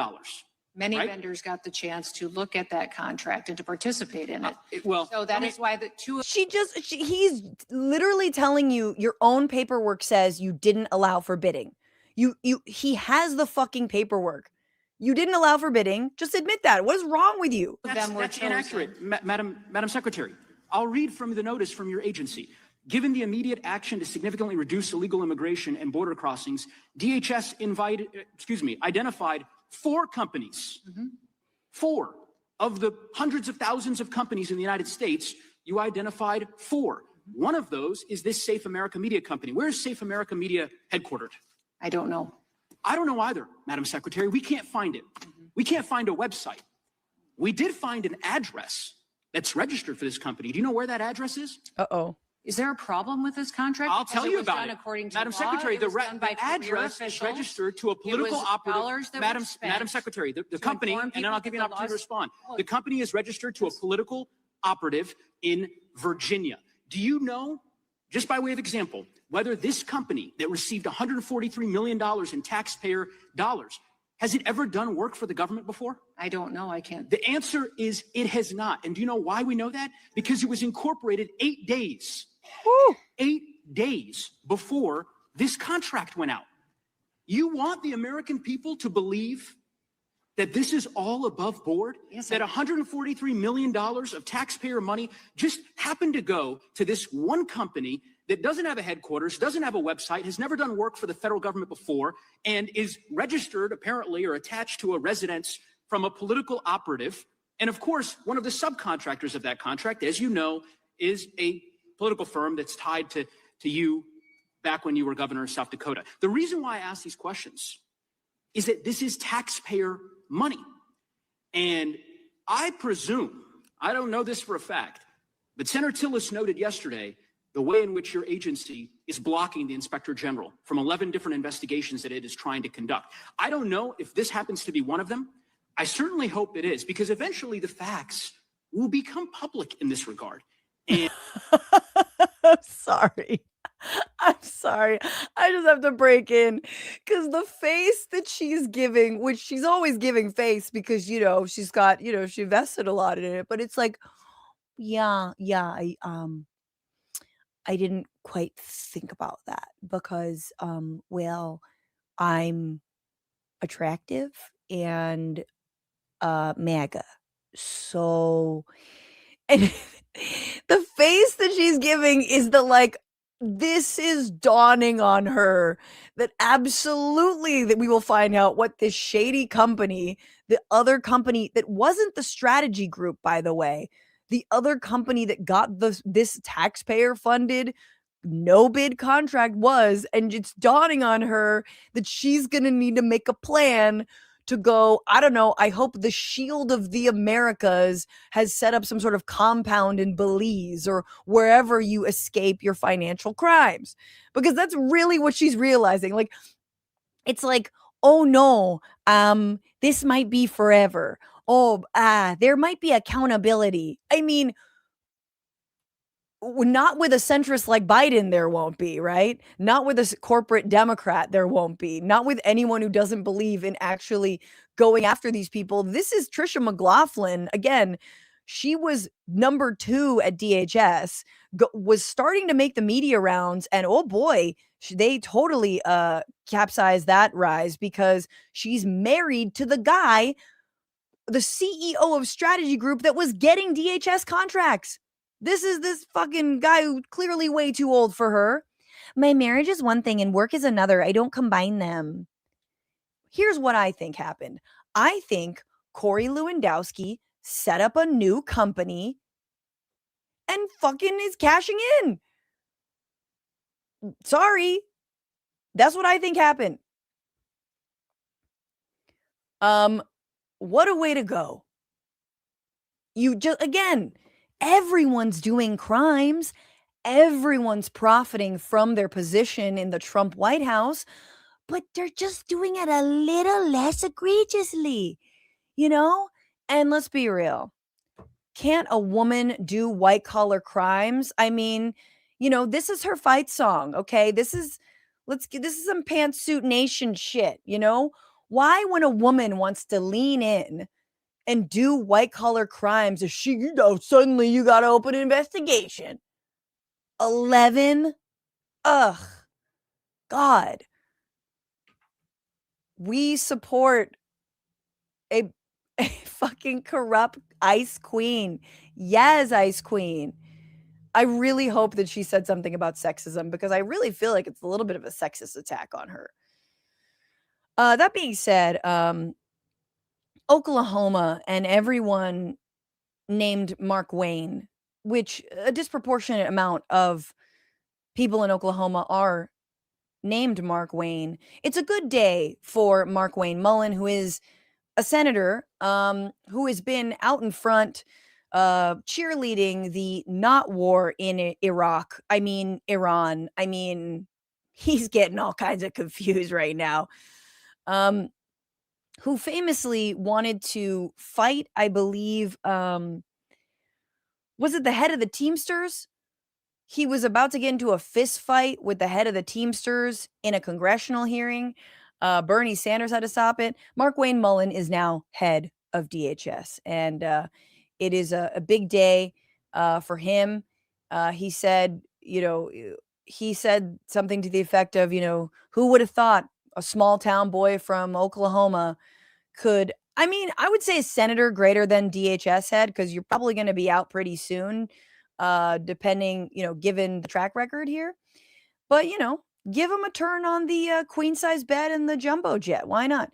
Many Right. vendors got the chance to look at that contract and to participate in it. Well, So that is why the two He's literally telling you your own paperwork says you didn't allow for bidding. He has the fucking paperwork. You didn't allow for bidding. Just admit that. What is wrong with you? That's inaccurate, Madam Secretary. I'll read from the notice from your agency. Given the immediate action to significantly reduce illegal immigration and border crossings, DHS identified 4 companies. 4 of the hundreds of thousands of companies in the United States, you identified 4. One of those is this Safe America Media Company. Where is Safe America Media headquartered? I don't know. I don't know either, Madam Secretary. We can't find it. We can't find a website. We did find an address that's registered for this company. Do you know where that address is? Uh-oh. Is there a problem with this contract? I'll Because tell you was about done it. According to Madam law, Secretary, it the was done by career address is officials. registered to a political was operative. dollars that were spent Madam Secretary, the to company, inform and then I'll people give you an that the opportunity to laws- respond. Oh. The company is registered to a political operative in Virginia. Do you know, just by way of example, whether this company that received $143 million in taxpayer dollars, has it ever done work for the government before? I don't know. I can't. The answer is it has not. And do you know why we know that? Because it was incorporated 8 days. Woo. 8 days before this contract went out. You want the American people to believe that this is all above board? Yes, that $143 million of taxpayer money just happened to go to this one company that doesn't have a headquarters, doesn't have a website, has never done work for the federal government before, and is registered apparently or attached to a residence from a political operative. And of course, one of the subcontractors of that contract, as you know, is a political firm that's tied to you back when you were governor of South Dakota. The reason why I ask these questions is that this is taxpayer money. And I presume, I don't know this for a fact, but Senator Tillis noted yesterday the way in which your agency is blocking the Inspector General from 11 different investigations that it is trying to conduct. I don't know if this happens to be one of them. I certainly hope it is, because eventually the facts will become public in this regard. And I'm sorry. I'm sorry. I just have to break in because the face that she's giving, which she's always giving face because, she's got, she invested a lot in it, but it's like, yeah, I didn't quite think about that because, well, I'm attractive and MAGA. So, and the face that she's giving is this is dawning on her that absolutely that we will find out what this shady company, the other company that wasn't the strategy group, by the way, the other company that got this taxpayer funded no bid contract was, and it's dawning on her that she's going to need to make a plan to go, I don't know, I hope the Shield of the Americas has set up some sort of compound in Belize or wherever you escape your financial crimes. Because that's really what she's realizing. It's like, oh no, this might be forever. Oh, there might be accountability. I mean, not with a centrist like Biden, there won't be, right? Not with a corporate Democrat, there won't be. Not with anyone who doesn't believe in actually going after these people. This is Trisha McLaughlin. Again, she was number 2 at DHS, was starting to make the media rounds, and oh boy, they totally capsized that rise because she's married to the guy, the CEO of Strategy Group that was getting DHS contracts. This is this fucking guy who's clearly way too old for her. My marriage is one thing and work is another. I don't combine them. Here's what I think happened. I think Corey Lewandowski set up a new company and fucking is cashing in. Sorry. That's what I think happened. What a way to go. You just, again, everyone's doing crimes. Everyone's profiting from their position in the Trump White House, but they're just doing it a little less egregiously, you know? And let's be real. Can't a woman do white collar crimes? I mean, you know, this is her fight song, okay? This is some pantsuit nation shit, you know? Why, when a woman wants to lean in and do white collar crimes, is she, you know, suddenly you got to open an investigation? 11? Ugh. God. We support a fucking corrupt ICE queen. Yes, ICE queen. I really hope that she said something about sexism, because I really feel like it's a little bit of a sexist attack on her. That being said, Oklahoma and everyone named Markwayne, which a disproportionate amount of people in Oklahoma are named Markwayne. It's a good day for Markwayne Mullin, who is a senator who has been out in front cheerleading the not war in Iraq. I mean, Iran. I mean, he's getting all kinds of confused right now. Who famously wanted to fight, I believe, was it the head of the Teamsters? He was about to get into a fist fight with the head of the Teamsters in a congressional hearing. Bernie Sanders had to stop it. Markwayne Mullin is now head of DHS, and it is a big day for him. He said, he said something to the effect of, who would have thought a small town boy from Oklahoma could, I mean, I would say a senator greater than DHS head, because you're probably going to be out pretty soon, depending, given the track record here. But, give him a turn on the queen size bed and the jumbo jet. Why not?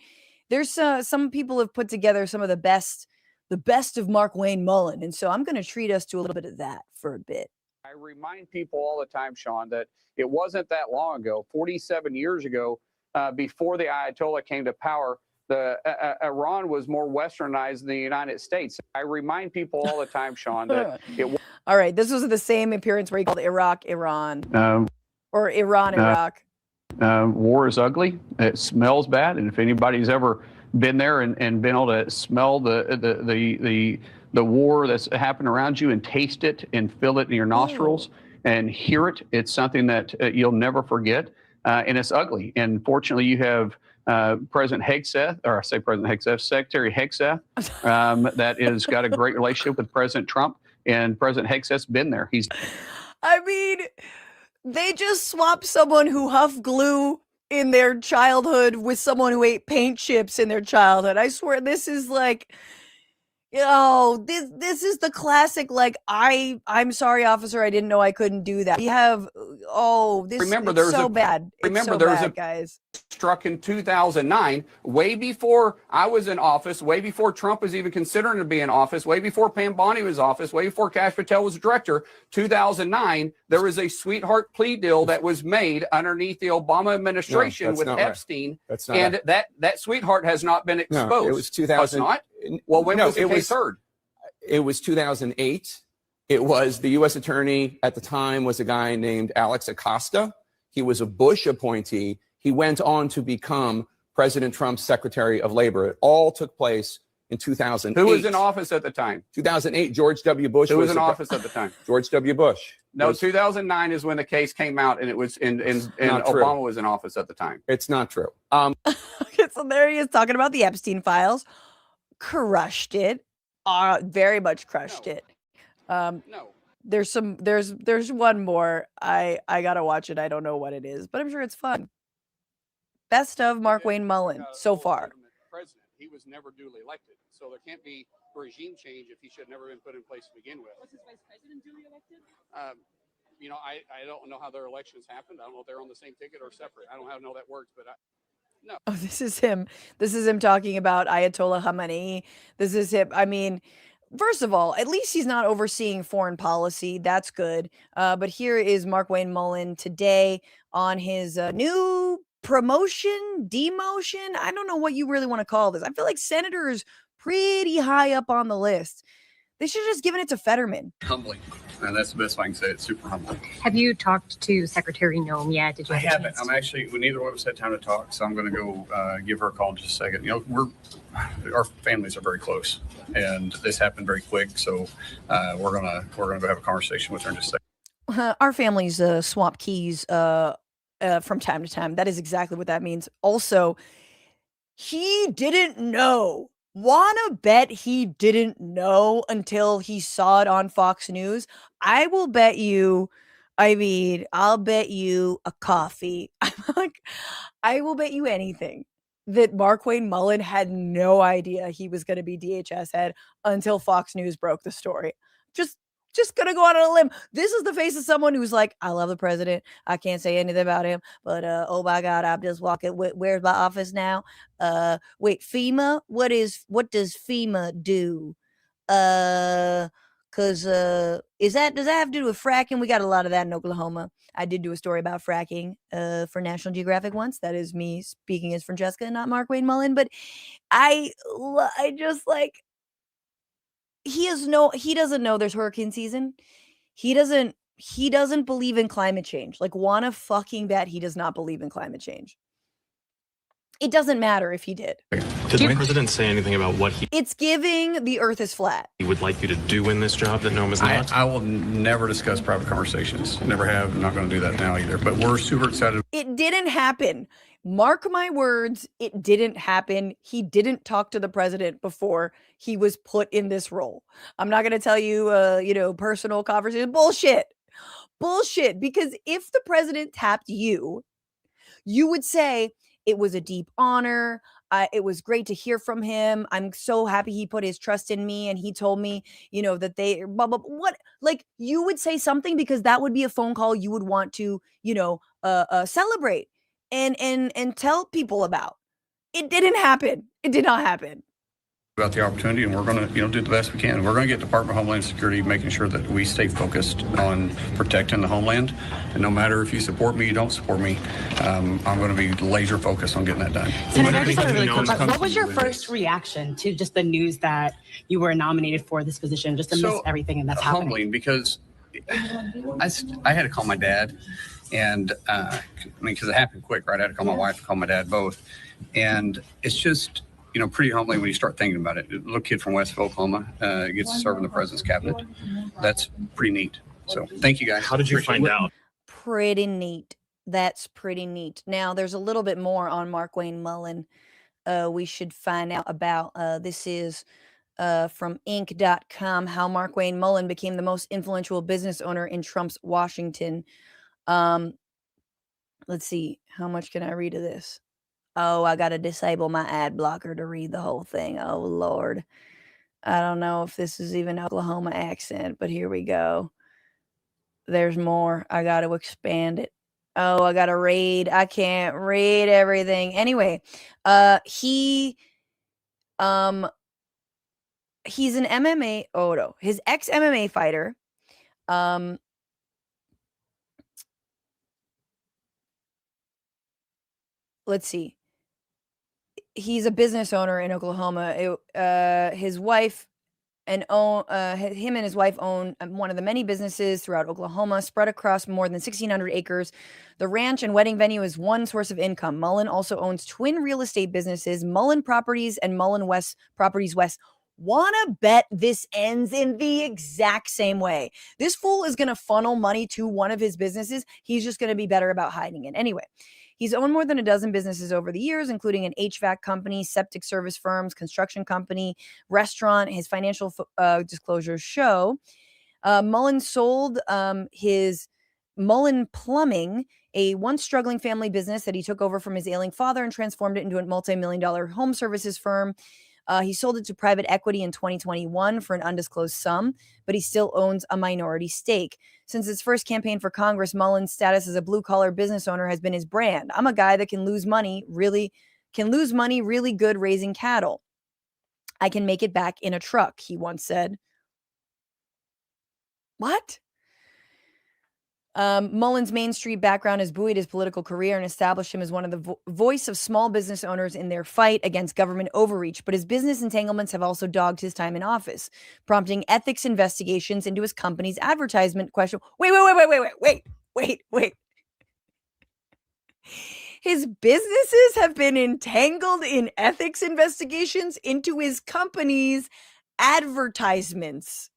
There's some people have put together some of the best of Markwayne Mullin. And so I'm going to treat us to a little bit of that for a bit. I remind people all the time, Sean, that it wasn't that long ago, 47 years ago, before the Ayatollah came to power, Iran was more westernized than the United States. I remind people all the time, Sean, that all right, this was the same appearance where he called Iraq, Iran, or Iran, Iraq. War is ugly. It smells bad, and if anybody's ever been there and been able to smell the war that's happened around you and taste it and feel it in your nostrils and hear it, it's something that you'll never forget, and it's ugly. And fortunately, you have President Hegseth, or I say President Hegseth, Secretary Hegseth, that has got a great relationship with President Trump, and President Hegseth's been there. I mean, they just swapped someone who huffed glue in their childhood with someone who ate paint chips in their childhood. I swear, this is like, this is the classic, like, I'm sorry, officer, I didn't know I couldn't do that. We have, this is so bad. Remember, there was a guys struck in 2009, way before I was in office, way before Trump was even considering to be in office, way before Pam Bondi was in office, way before Kash Patel was director. 2009, there was a sweetheart plea deal that was made underneath the Obama administration with Epstein, and that sweetheart has not been exposed. No, it was 2000. It's not. Well, when was the case heard? It was 2008. It was the U.S. attorney at the time was a guy named Alex Acosta. He was a Bush appointee. He went on to become President Trump's Secretary of Labor. It all took place in 2008. Who was in office at the time? 2008, George W. Bush. Who was in office at the time? George W. Bush. No, 2009 is when the case came out, and it was and Obama was in office at the time. It's not true. Okay, so there he is talking about the Epstein files. Crushed it. Very much crushed it. No. There's one more. I gotta watch it. I don't know what it is, but I'm sure it's fun. Best of Markwayne Mullin so far. President. He was never duly elected, so there can't be regime change if he should have never been put in place to begin with. Was his vice president duly elected? I don't know how their elections happened. I don't know if they're on the same ticket or separate. I don't know how that works, but no. Oh, this is him. This is him talking about Ayatollah Khamenei. This is him. I mean, first of all, at least he's not overseeing foreign policy. That's good. But here is Markwayne Mullin today on his new promotion, demotion. I don't know what you really want to call this. I feel like senator is pretty high up on the list. They should have just given it to Fetterman. Humbling. And that's the best I can say. It's super humbling. Have you talked to Secretary Noem yet? Did you? I have a haven't. chance I'm to? actually, neither one of us had time to talk, so I'm going to go give her a call in just a second. You know, our families are very close, and this happened very quick. So we're gonna go have a conversation with her in just a second. Our families swap keys from time to time. That is exactly what that means. Also, he didn't know. Wanna bet he didn't know until he saw it on Fox News? I will bet you, I'll bet you a coffee. I will bet you anything that Markwayne Mullin had no idea he was going to be DHS head until Fox News broke the story. Just gonna go out on a limb. This is the face of someone who's like, I love the president. I can't say anything about him, but oh my God, I'm just walking. Where's my office now? Wait, FEMA? What does FEMA do? Does that have to do with fracking? We got a lot of that in Oklahoma. I did do a story about fracking for National Geographic once. That is me speaking as Francesca, not Markwayne Mullin. But I just like, he doesn't know there's hurricane season. He doesn't believe in climate change. Like, wanna fucking bet he does not believe in climate change. It doesn't matter if he did. Did the president say anything about what It's giving the earth is flat. he would like you to do in this job that Noem is not? I will never discuss private conversations. Never have. I'm not going to do that now either. But we're super excited. It didn't happen. Mark my words, it didn't happen. He didn't talk to the president before he was put in this role. I'm not going to tell you, personal conversation. Bullshit. Because if the president tapped you, you would say, it was a deep honor. It was great to hear from him. I'm so happy he put his trust in me and he told me, that they blah, blah, blah. What? Like, you would say something because that would be a phone call you would want to, celebrate and tell people about. It didn't happen. It did not happen. About the opportunity, and we're going to do the best we can. We're going to get Department of Homeland Security making sure that we stay focused on protecting the homeland. And no matter if you support me, you don't support me, I'm going to be laser focused on getting that done. Senator, I just want to really quick, what was your first reaction to just the news that you were nominated for this position, just amidst everything that's happening? Humbling, because I had to call my dad, and because it happened quick, right? I had to call my wife and call my dad both, and it's just pretty humbling when you start thinking about it. A little kid from West Oklahoma gets to serve in the president's cabinet. That's pretty neat. So thank you guys. How did you find out? Pretty neat. That's pretty neat. Now, there's a little bit more on Markwayne Mullin we should find out about. This is from Inc.com, how Markwayne Mullin became the most influential business owner in Trump's Washington. Let's see. How much can I read of this? Oh, I got to disable my ad blocker to read the whole thing. Oh, Lord. I don't know if this is even Oklahoma accent, but here we go. There's more. I got to expand it. Oh, I got to read. I can't read everything. Anyway, he's an MMA. Oh, no. His ex-MMA fighter. Let's see. He's a business owner in Oklahoma. His wife him and his wife own one of the many businesses throughout Oklahoma, spread across more than 1,600 acres. The ranch and wedding venue is one source of income. Mullin also owns twin real estate businesses, Mullin Properties and Mullin West Properties West. Wanna bet this ends in the exact same way. This fool is going to funnel money to one of his businesses. He's just going to be better about hiding it. Anyway, he's owned more than a dozen businesses over the years, including an HVAC company, septic service firms, construction company, restaurant. His financial disclosures show Mullin sold his Mullin Plumbing, a once struggling family business that he took over from his ailing father and transformed it into a multi-million-dollar home services firm. He sold it to private equity in 2021 for an undisclosed sum, but he still owns a minority stake. Since his first campaign for Congress, Mullin's status as a blue-collar business owner has been his brand. I'm a guy that can lose money really good raising cattle. I can make it back in a truck, he once said. What? Mullin's Main Street background has buoyed his political career and established him as one of the voice of small business owners in their fight against government overreach. But his business entanglements have also dogged his time in office, prompting ethics investigations into his company's advertisement question. Wait. His businesses have been entangled in ethics investigations into his company's advertisements.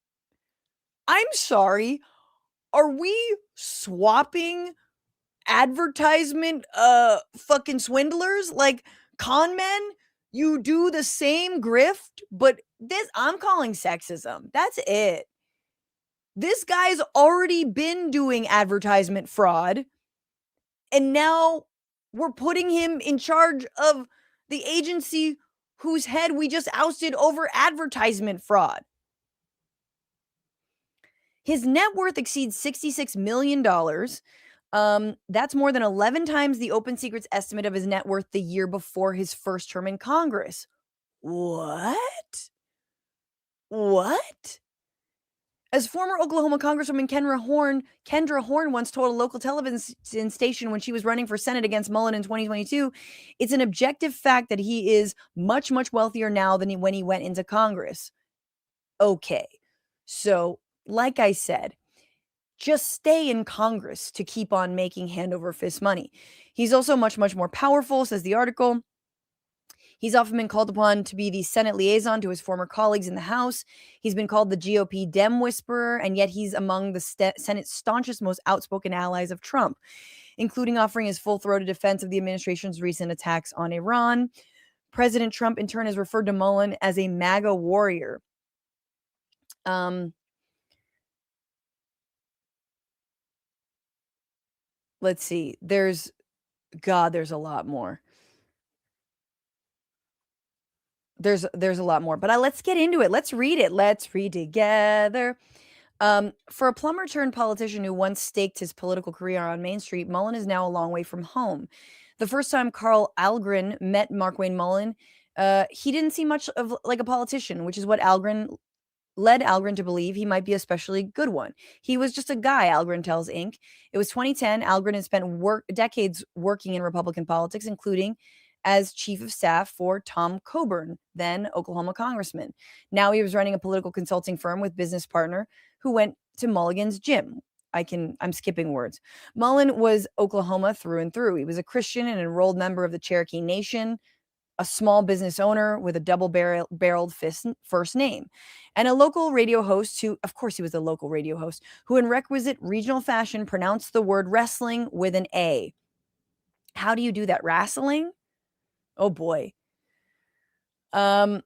I'm sorry. Are we swapping advertisement fucking swindlers? Like con men? You do the same grift, but this I'm calling sexism. That's it. This guy's already been doing advertisement fraud, and now we're putting him in charge of the agency whose head we just ousted over advertisement fraud. His net worth exceeds $66 million. That's more than 11 times the Open Secrets estimate of his net worth the year before his first term in Congress. What? As former Oklahoma Congresswoman Kendra Horn once told a local television station when she was running for Senate against Mullin in 2022, it's an objective fact that he is much, much wealthier now than when he went into Congress. Okay, so like I said, just stay in Congress to keep on making hand over fist money. He's also much, much more powerful, says the article. He's often been called upon to be the Senate liaison to his former colleagues in the House. He's been called the GOP Dem Whisperer, and yet he's among the Senate's staunchest, most outspoken allies of Trump, including offering his full-throated defense of the administration's recent attacks on Iran. President Trump, in turn, has referred to Mullin as a MAGA warrior. Let's see. There's a lot more. There's a lot more, but let's get into it. Let's read it. Let's read together. For a plumber turned politician who once staked his political career on Main Street, Mullin is now a long way from home. The first time Carl Algren met Markwayne Mullin, he didn't seem much of like a politician, which is what led Algren to believe he might be a especially good one. He was just a guy, Algren tells Inc. It was 2010. Algren had spent decades working in Republican politics, including as chief of staff for Tom Coburn, then Oklahoma congressman. Now he was running a political consulting firm with business partner who went to Mulligan's gym. I'm skipping words. Mullin was Oklahoma through and through. He was a Christian and enrolled member of the Cherokee Nation, a small business owner with a double-barreled first name, and a local radio host who, of course he was a local radio host, who in requisite regional fashion pronounced the word wrestling with an A. How do you do that? Wrestling? Oh boy. Mullin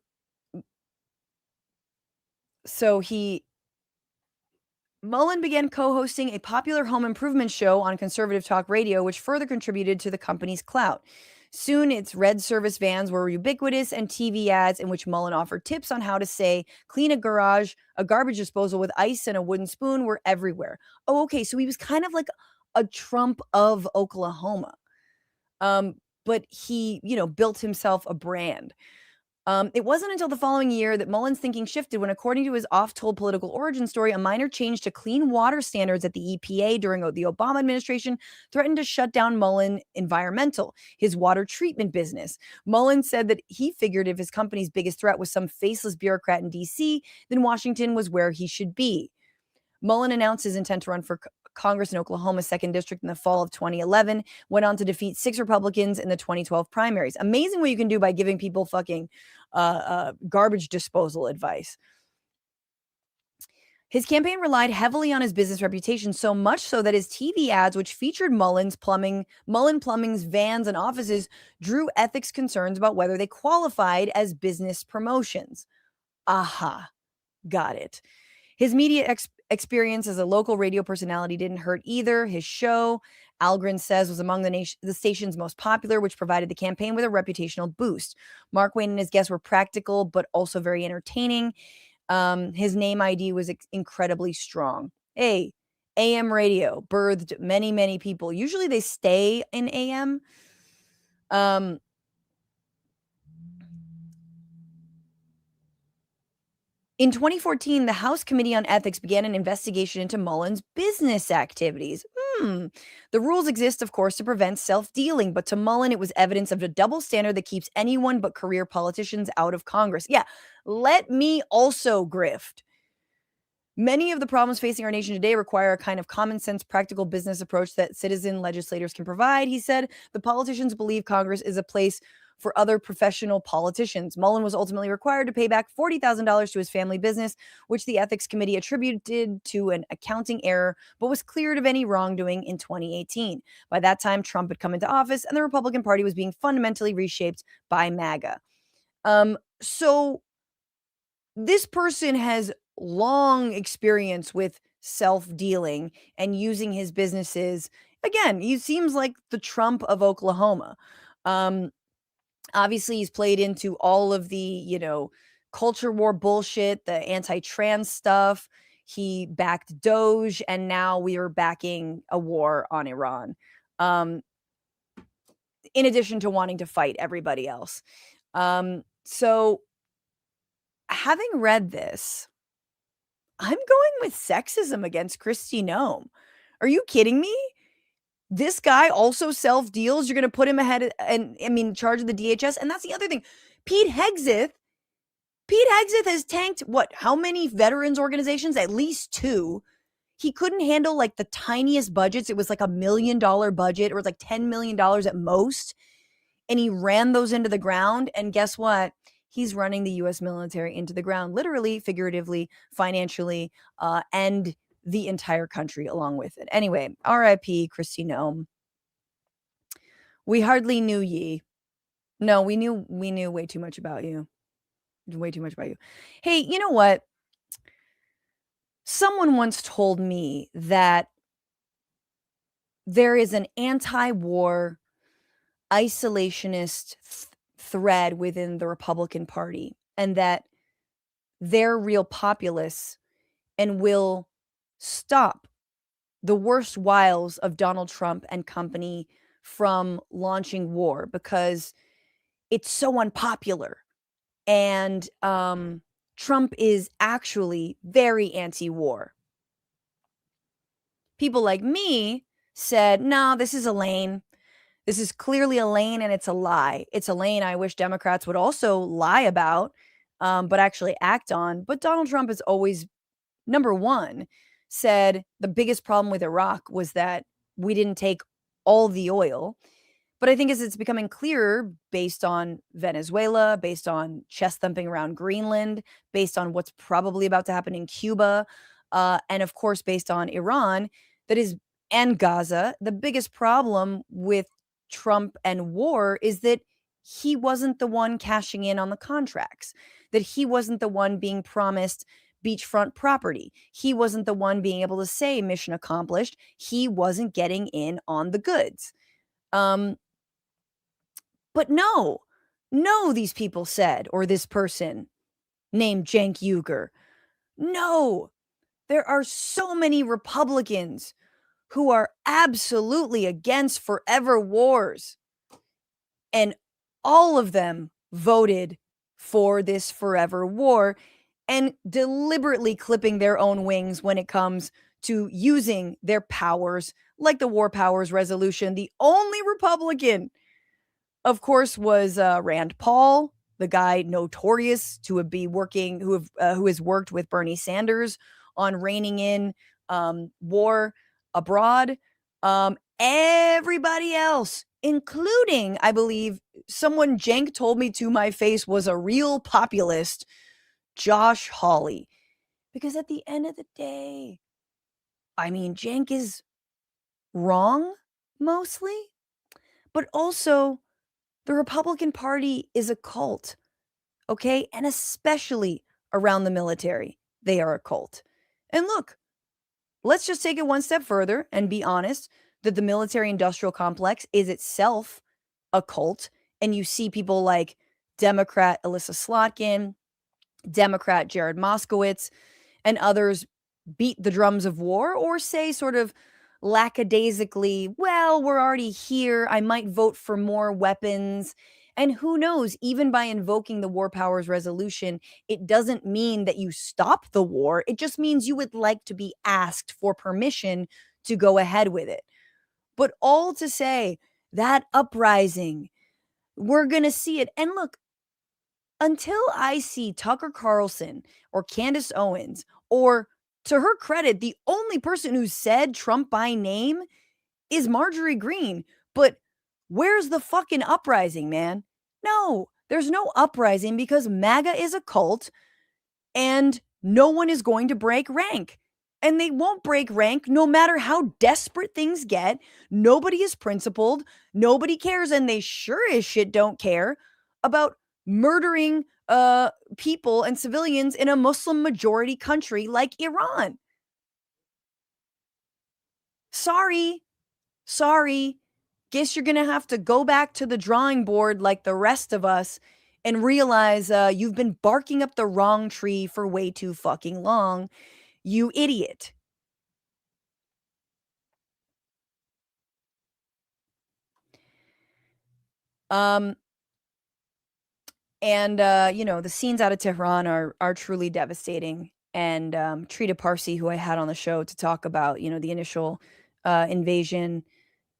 began co-hosting a popular home improvement show on conservative talk radio, which further contributed to the company's clout. Soon, its red service vans were ubiquitous, and TV ads in which Mullin offered tips on how to, say, clean a garbage disposal with ice and a wooden spoon were everywhere. Oh, okay, so he was kind of like a Trump of Oklahoma. But he, built himself a brand. It wasn't until the following year that Mullin's thinking shifted when, according to his oft-told political origin story, a minor change to clean water standards at the EPA during the Obama administration threatened to shut down Mullin Environmental, his water treatment business. Mullin said that he figured if his company's biggest threat was some faceless bureaucrat in D.C., then Washington was where he should be. Mullin announced his intent to run for Congress in Oklahoma's 2nd District in the fall of 2011, went on to defeat 6 Republicans in the 2012 primaries. Amazing what you can do by giving people fucking garbage disposal advice. His campaign relied heavily on his business reputation, so much so that his TV ads, which featured Mullin Plumbing's vans and offices, drew ethics concerns about whether they qualified as business promotions. Aha, got it. His media experience as a local radio personality didn't hurt either. His show, Algren says, was among the station's most popular, which provided the campaign with a reputational boost. Markwayne and his guests were practical, but also very entertaining. His name ID was incredibly strong. Hey, AM radio birthed many, many people. Usually they stay in AM. In 2014, the House Committee on Ethics began an investigation into Mullin's business activities. The rules exist, of course, to prevent self-dealing, but to Mullen, it was evidence of a double standard that keeps anyone but career politicians out of Congress. Yeah, let me also grift. Many of the problems facing our nation today require a kind of common sense, practical business approach that citizen legislators can provide, he said. The politicians believe Congress is a place for other professional politicians. Mullen was ultimately required to pay back $40,000 to his family business, which the Ethics Committee attributed to an accounting error, but was cleared of any wrongdoing in 2018. By that time, Trump had come into office, and the Republican Party was being fundamentally reshaped by MAGA. So this person has long experience with self-dealing and using his businesses. Again, he seems like the Trump of Oklahoma. Obviously, he's played into all of the, culture war bullshit, the anti-trans stuff. He backed Doge, and now we are backing a war on Iran. In addition to wanting to fight everybody else. So having read this, I'm going with sexism against Kristi Noem. Are you kidding me? This guy also self-deals. You're going to put him ahead in charge of the DHS. And that's the other thing. Pete Hegseth has tanked how many veterans organizations? At least 2. He couldn't handle like the tiniest budgets. It was like $1 million budget, or it was like $10 million at most. And he ran those into the ground. And guess what? He's running the U.S. military into the ground, literally, figuratively, financially, and the entire country along with it. Anyway, R.I.P. Kristi Noem. We hardly knew ye. No, we knew way too much about you. Way too much about you. Hey, you know what? Someone once told me that there is an anti-war isolationist thread within the Republican Party, and that they're real populists and will stop the worst wiles of Donald Trump and company from launching war because it's so unpopular. And Trump is actually very anti-war. People like me said, no, this is a lane. This is clearly a lane, and it's a lie. It's a lane I wish Democrats would also lie about, but actually act on. But Donald Trump has always, number one, said the biggest problem with Iraq was that we didn't take all the oil. But I think as it's becoming clearer, based on Venezuela, based on chest thumping around Greenland, based on what's probably about to happen in Cuba, and of course, based on Iran, and Gaza, the biggest problem with Trump and war is that he wasn't the one cashing in on the contracts, that he wasn't the one being promised beachfront property. He wasn't the one being able to say mission accomplished. He wasn't getting in on the goods. But no, these people said, or this person named Cenk Uygur, no, there are so many Republicans who are absolutely against forever wars. And all of them voted for this forever war and deliberately clipping their own wings when it comes to using their powers, like the War Powers Resolution. The only Republican, of course, was Rand Paul, the guy notorious to be working, who has worked with Bernie Sanders on reining in war abroad. Everybody else, including, I believe, someone Cenk told me to my face was a real populist, Josh Hawley. Because at the end of the day, I mean, Cenk is wrong, mostly, but also the Republican Party is a cult, okay? And especially around the military, they are a cult. And look, let's just take it one step further and be honest that the military-industrial complex is itself a cult. And you see people like Democrat Alyssa Slotkin, Democrat Jared Moskowitz, and others beat the drums of war, or say sort of lackadaisically, well, we're already here. I might vote for more weapons. And who knows, even by invoking the War Powers Resolution, it doesn't mean that you stop the war. It just means you would like to be asked for permission to go ahead with it. But all to say, that uprising, we're going to see it. And look, until I see Tucker Carlson or Candace Owens, or to her credit, the only person who said Trump by name is Marjorie Greene. But where's the fucking uprising, man? No, there's no uprising because MAGA is a cult and no one is going to break rank. And they won't break rank no matter how desperate things get. Nobody is principled. Nobody cares. And they sure as shit don't care about murdering people and civilians in a Muslim majority country like Iran. Sorry. Guess you're going to have to go back to the drawing board like the rest of us and realize you've been barking up the wrong tree for way too fucking long. You idiot. The scenes out of Tehran are truly devastating. And Trita Parsi, who I had on the show to talk about, the initial invasion,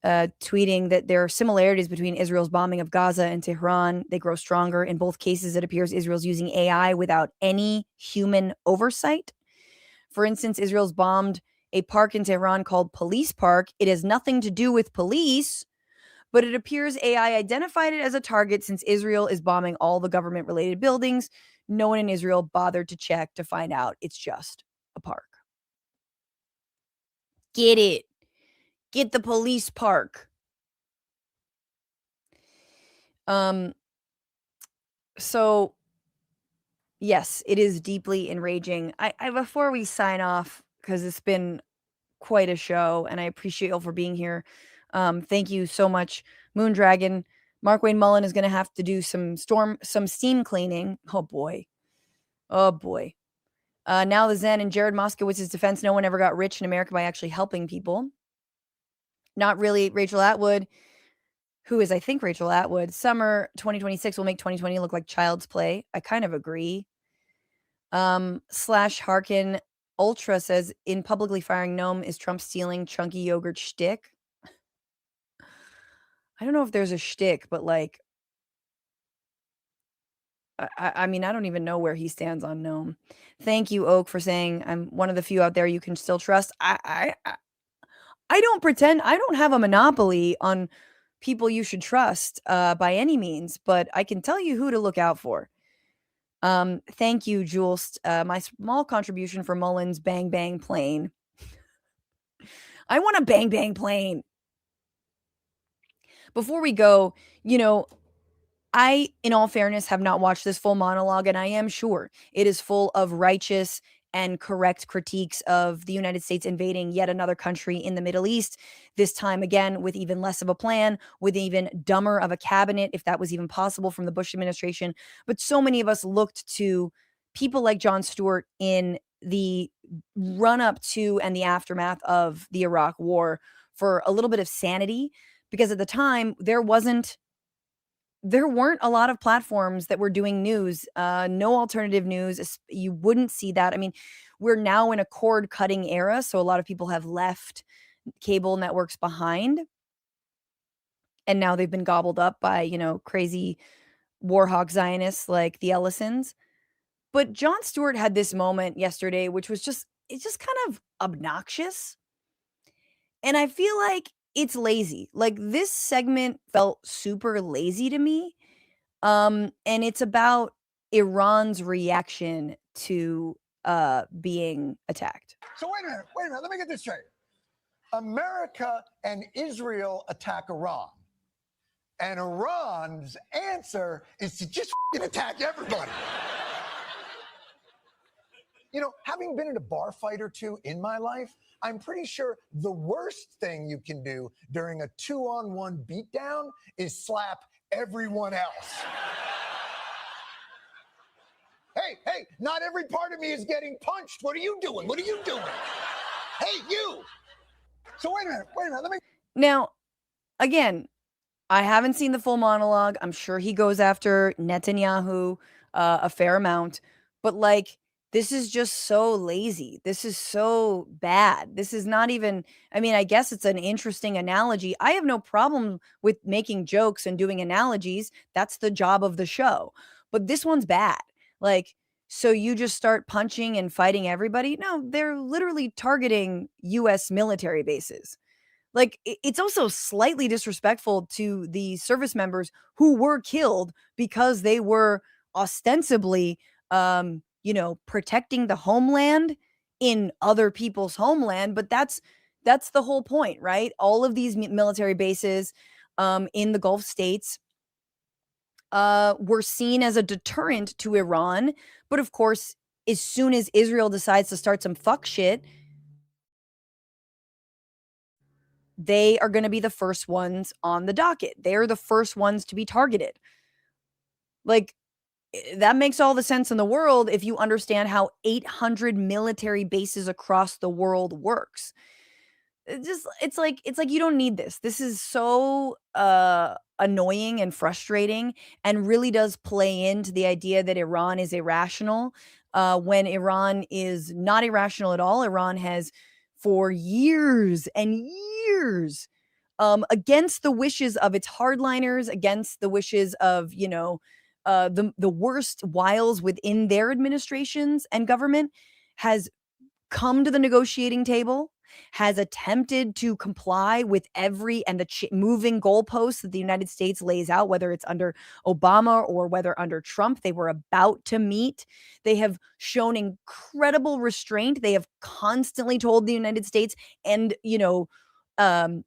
tweeting that there are similarities between Israel's bombing of Gaza and Tehran. They grow stronger. In both cases, it appears Israel's using AI without any human oversight. For instance, Israel's bombed a park in Tehran called Police Park. It has nothing to do with police, but it appears AI identified it as a target since Israel is bombing all the government-related buildings. No one in Israel bothered to check to find out it's just a park. Get it. Get the police park. So yes, it is deeply enraging. I before we sign off, because it's been quite a show, and I appreciate you all for being here. Thank you so much, Moondragon. Markwayne MULLIN is going to have to do some steam cleaning. Oh boy. Now the Zen and Jared Moskowitz's defense: no one ever got rich in America by actually helping people. Not really. Rachel Atwood, who is, I think, Rachel Atwood. Summer 2026 will make 2020 look like child's play. I kind of agree. Slash Harkin Ultra says, in publicly firing Noem, is Trump stealing chunky yogurt shtick? I don't know if there's a shtick, but like, I mean, I don't even know where he stands on Noem. Thank you, Oak, for saying I'm one of the few out there you can still trust. I don't pretend I don't have a monopoly on people you should trust by any means, but I can tell you who to look out for. Thank you, Jules. My small contribution for Mullin's bang bang plane. I want a bang bang plane. Before we go, I, in all fairness, have not watched this full monologue, and I am sure it is full of righteous and correct critiques of the United States invading yet another country in the Middle East, this time again with even less of a plan, with even dumber of a cabinet, if that was even possible from the Bush administration. But so many of us looked to people like Jon Stewart in the run-up to and the aftermath of the Iraq War for a little bit of sanity, because at the time there weren't a lot of platforms that were doing news, no alternative news. You wouldn't see that. I mean, we're now in a cord cutting era, so a lot of people have left cable networks behind, and now they've been gobbled up by, crazy war hawk Zionists like the Ellisons. But Jon Stewart had this moment yesterday, which was it's just kind of obnoxious. And I feel like it's lazy. Like, this segment felt super lazy to me. And it's about Iran's reaction to being attacked. So wait a minute. Let me get this straight. America and Israel attack Iran. And Iran's answer is to just attack everybody. Having been in a bar fight or two in my life, I'm pretty sure the worst thing you can do during a 2-on-1 beatdown is slap everyone else. Hey, not every part of me is getting punched. What are you doing? Hey, you. So wait a minute. Let me. Now, again, I haven't seen the full monologue. I'm sure he goes after Netanyahu a fair amount. But, like, This is just so lazy. This is so bad. This is not even, I mean, I guess it's an interesting analogy. I have no problem with making jokes and doing analogies. That's the job of the show. But this one's bad. Like, so you just start punching and fighting everybody? No, they're literally targeting US military bases. Like, it's also slightly disrespectful to the service members who were killed because they were ostensibly, protecting the homeland in other people's homeland. But that's the whole point, right? All of these military bases in the Gulf states were seen as a deterrent to Iran. But of course, as soon as Israel decides to start some fuck shit, they are going to be the first ones on the docket. They're the first ones to be targeted. Like, that makes all the sense in the world if you understand how 800 military bases across the world works. It's like you don't need this. This is so annoying and frustrating, and really does play into the idea that Iran is irrational, when Iran is not irrational at all. Iran has for years and years, against the wishes of its hardliners, against the wishes of, the worst wiles within their administrations and government, has come to the negotiating table, has attempted to comply with every and the moving goalposts that the United States lays out, whether it's under Obama or whether under Trump. They were about to meet. They have shown incredible restraint. They have constantly told the United States and, by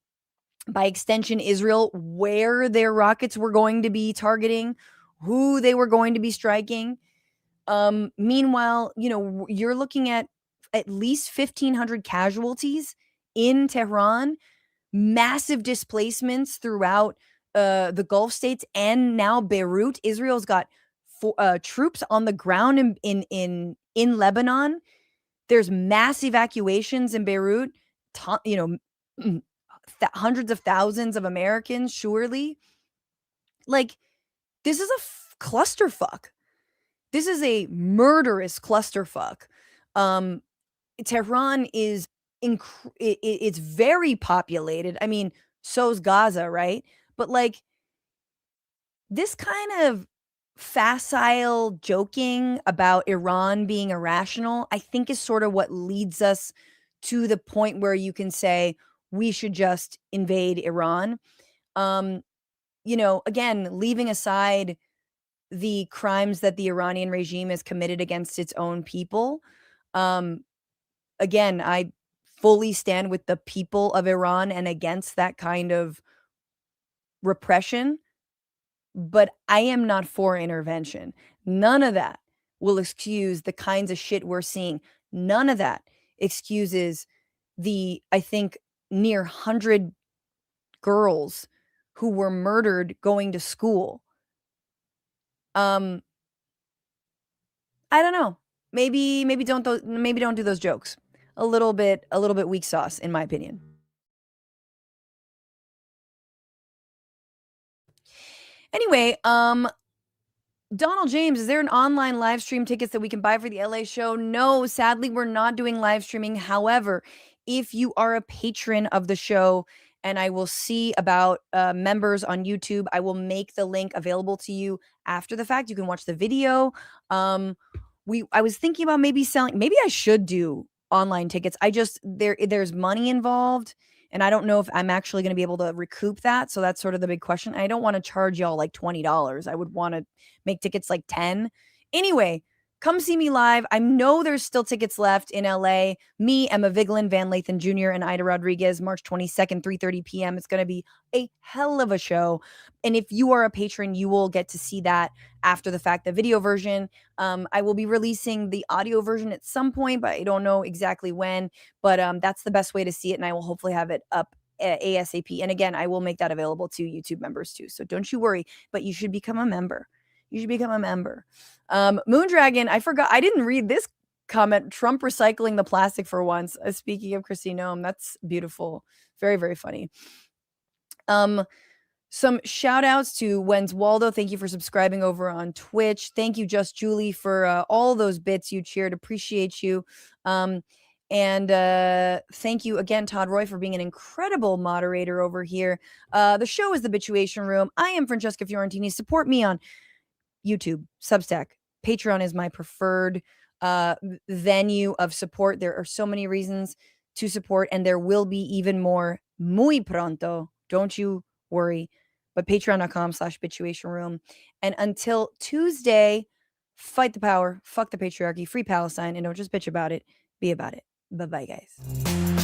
extension, Israel, where their rockets were going to be targeting, who they were going to be striking. Meanwhile, you're looking at least 1,500 casualties in Tehran, massive displacements throughout the Gulf states, and now Beirut. Israel's got troops on the ground in Lebanon. There's mass evacuations in Beirut. Hundreds of thousands of Americans, surely. Like, this is a clusterfuck. This is a murderous clusterfuck. Tehran is it's very populated. I mean, so's Gaza, right? But like, this kind of facile joking about Iran being irrational, I think, is sort of what leads us to the point where you can say we should just invade Iran. Again, leaving aside the crimes that the Iranian regime has committed against its own people. Again, I fully stand with the people of Iran and against that kind of repression, but I am not for intervention. None of that will excuse the kinds of shit we're seeing. None of that excuses the, I think, near 100 girls who were murdered going to school. I don't know. Maybe don't do those jokes. A little bit weak sauce, in my opinion. Anyway, Donald James, is there an online live stream tickets that we can buy for the LA show? No, sadly, we're not doing live streaming. However, if you are a patron of the show, and I will see about members on YouTube, I will make the link available to you after the fact. You can watch the video. I was thinking about maybe I should do online tickets. There's money involved, and I don't know if I'm actually going to be able to recoup that. So that's sort of the big question. I don't want to charge y'all like $20. I would want to make tickets like 10. Anyway, come see me live. I know there's still tickets left in LA. Me, Emma Vigeland, Van Lathan Jr., and Ida Rodriguez, March 22nd, 3:30 p.m. It's going to be a hell of a show. And if you are a patron, you will get to see that after the fact, the video version. I will be releasing the audio version at some point, but I don't know exactly when. But that's the best way to see it, and I will hopefully have it up ASAP. And again, I will make that available to YouTube members too. So don't you worry, but you should become a member. Moondragon, I forgot. I didn't read this comment. Trump recycling the plastic for once. Speaking of Kristi Noem, that's beautiful. Very, very funny. Some shout outs to Wenz Waldo. Thank you for subscribing over on Twitch. Thank you, Just Julie, for all those bits you cheered. Appreciate you. And thank you again, Todd Roy, for being an incredible moderator over here. The show is The Bitchuation Room. I am Francesca Fiorentini. Support me on YouTube, Substack. Patreon is my preferred venue of support. There are so many reasons to support, and there will be even more muy pronto. Don't you worry. But patreon.com/bitchuation room. And until Tuesday, fight the power, fuck the patriarchy, free Palestine, and don't just bitch about it, be about it. Bye-bye, guys.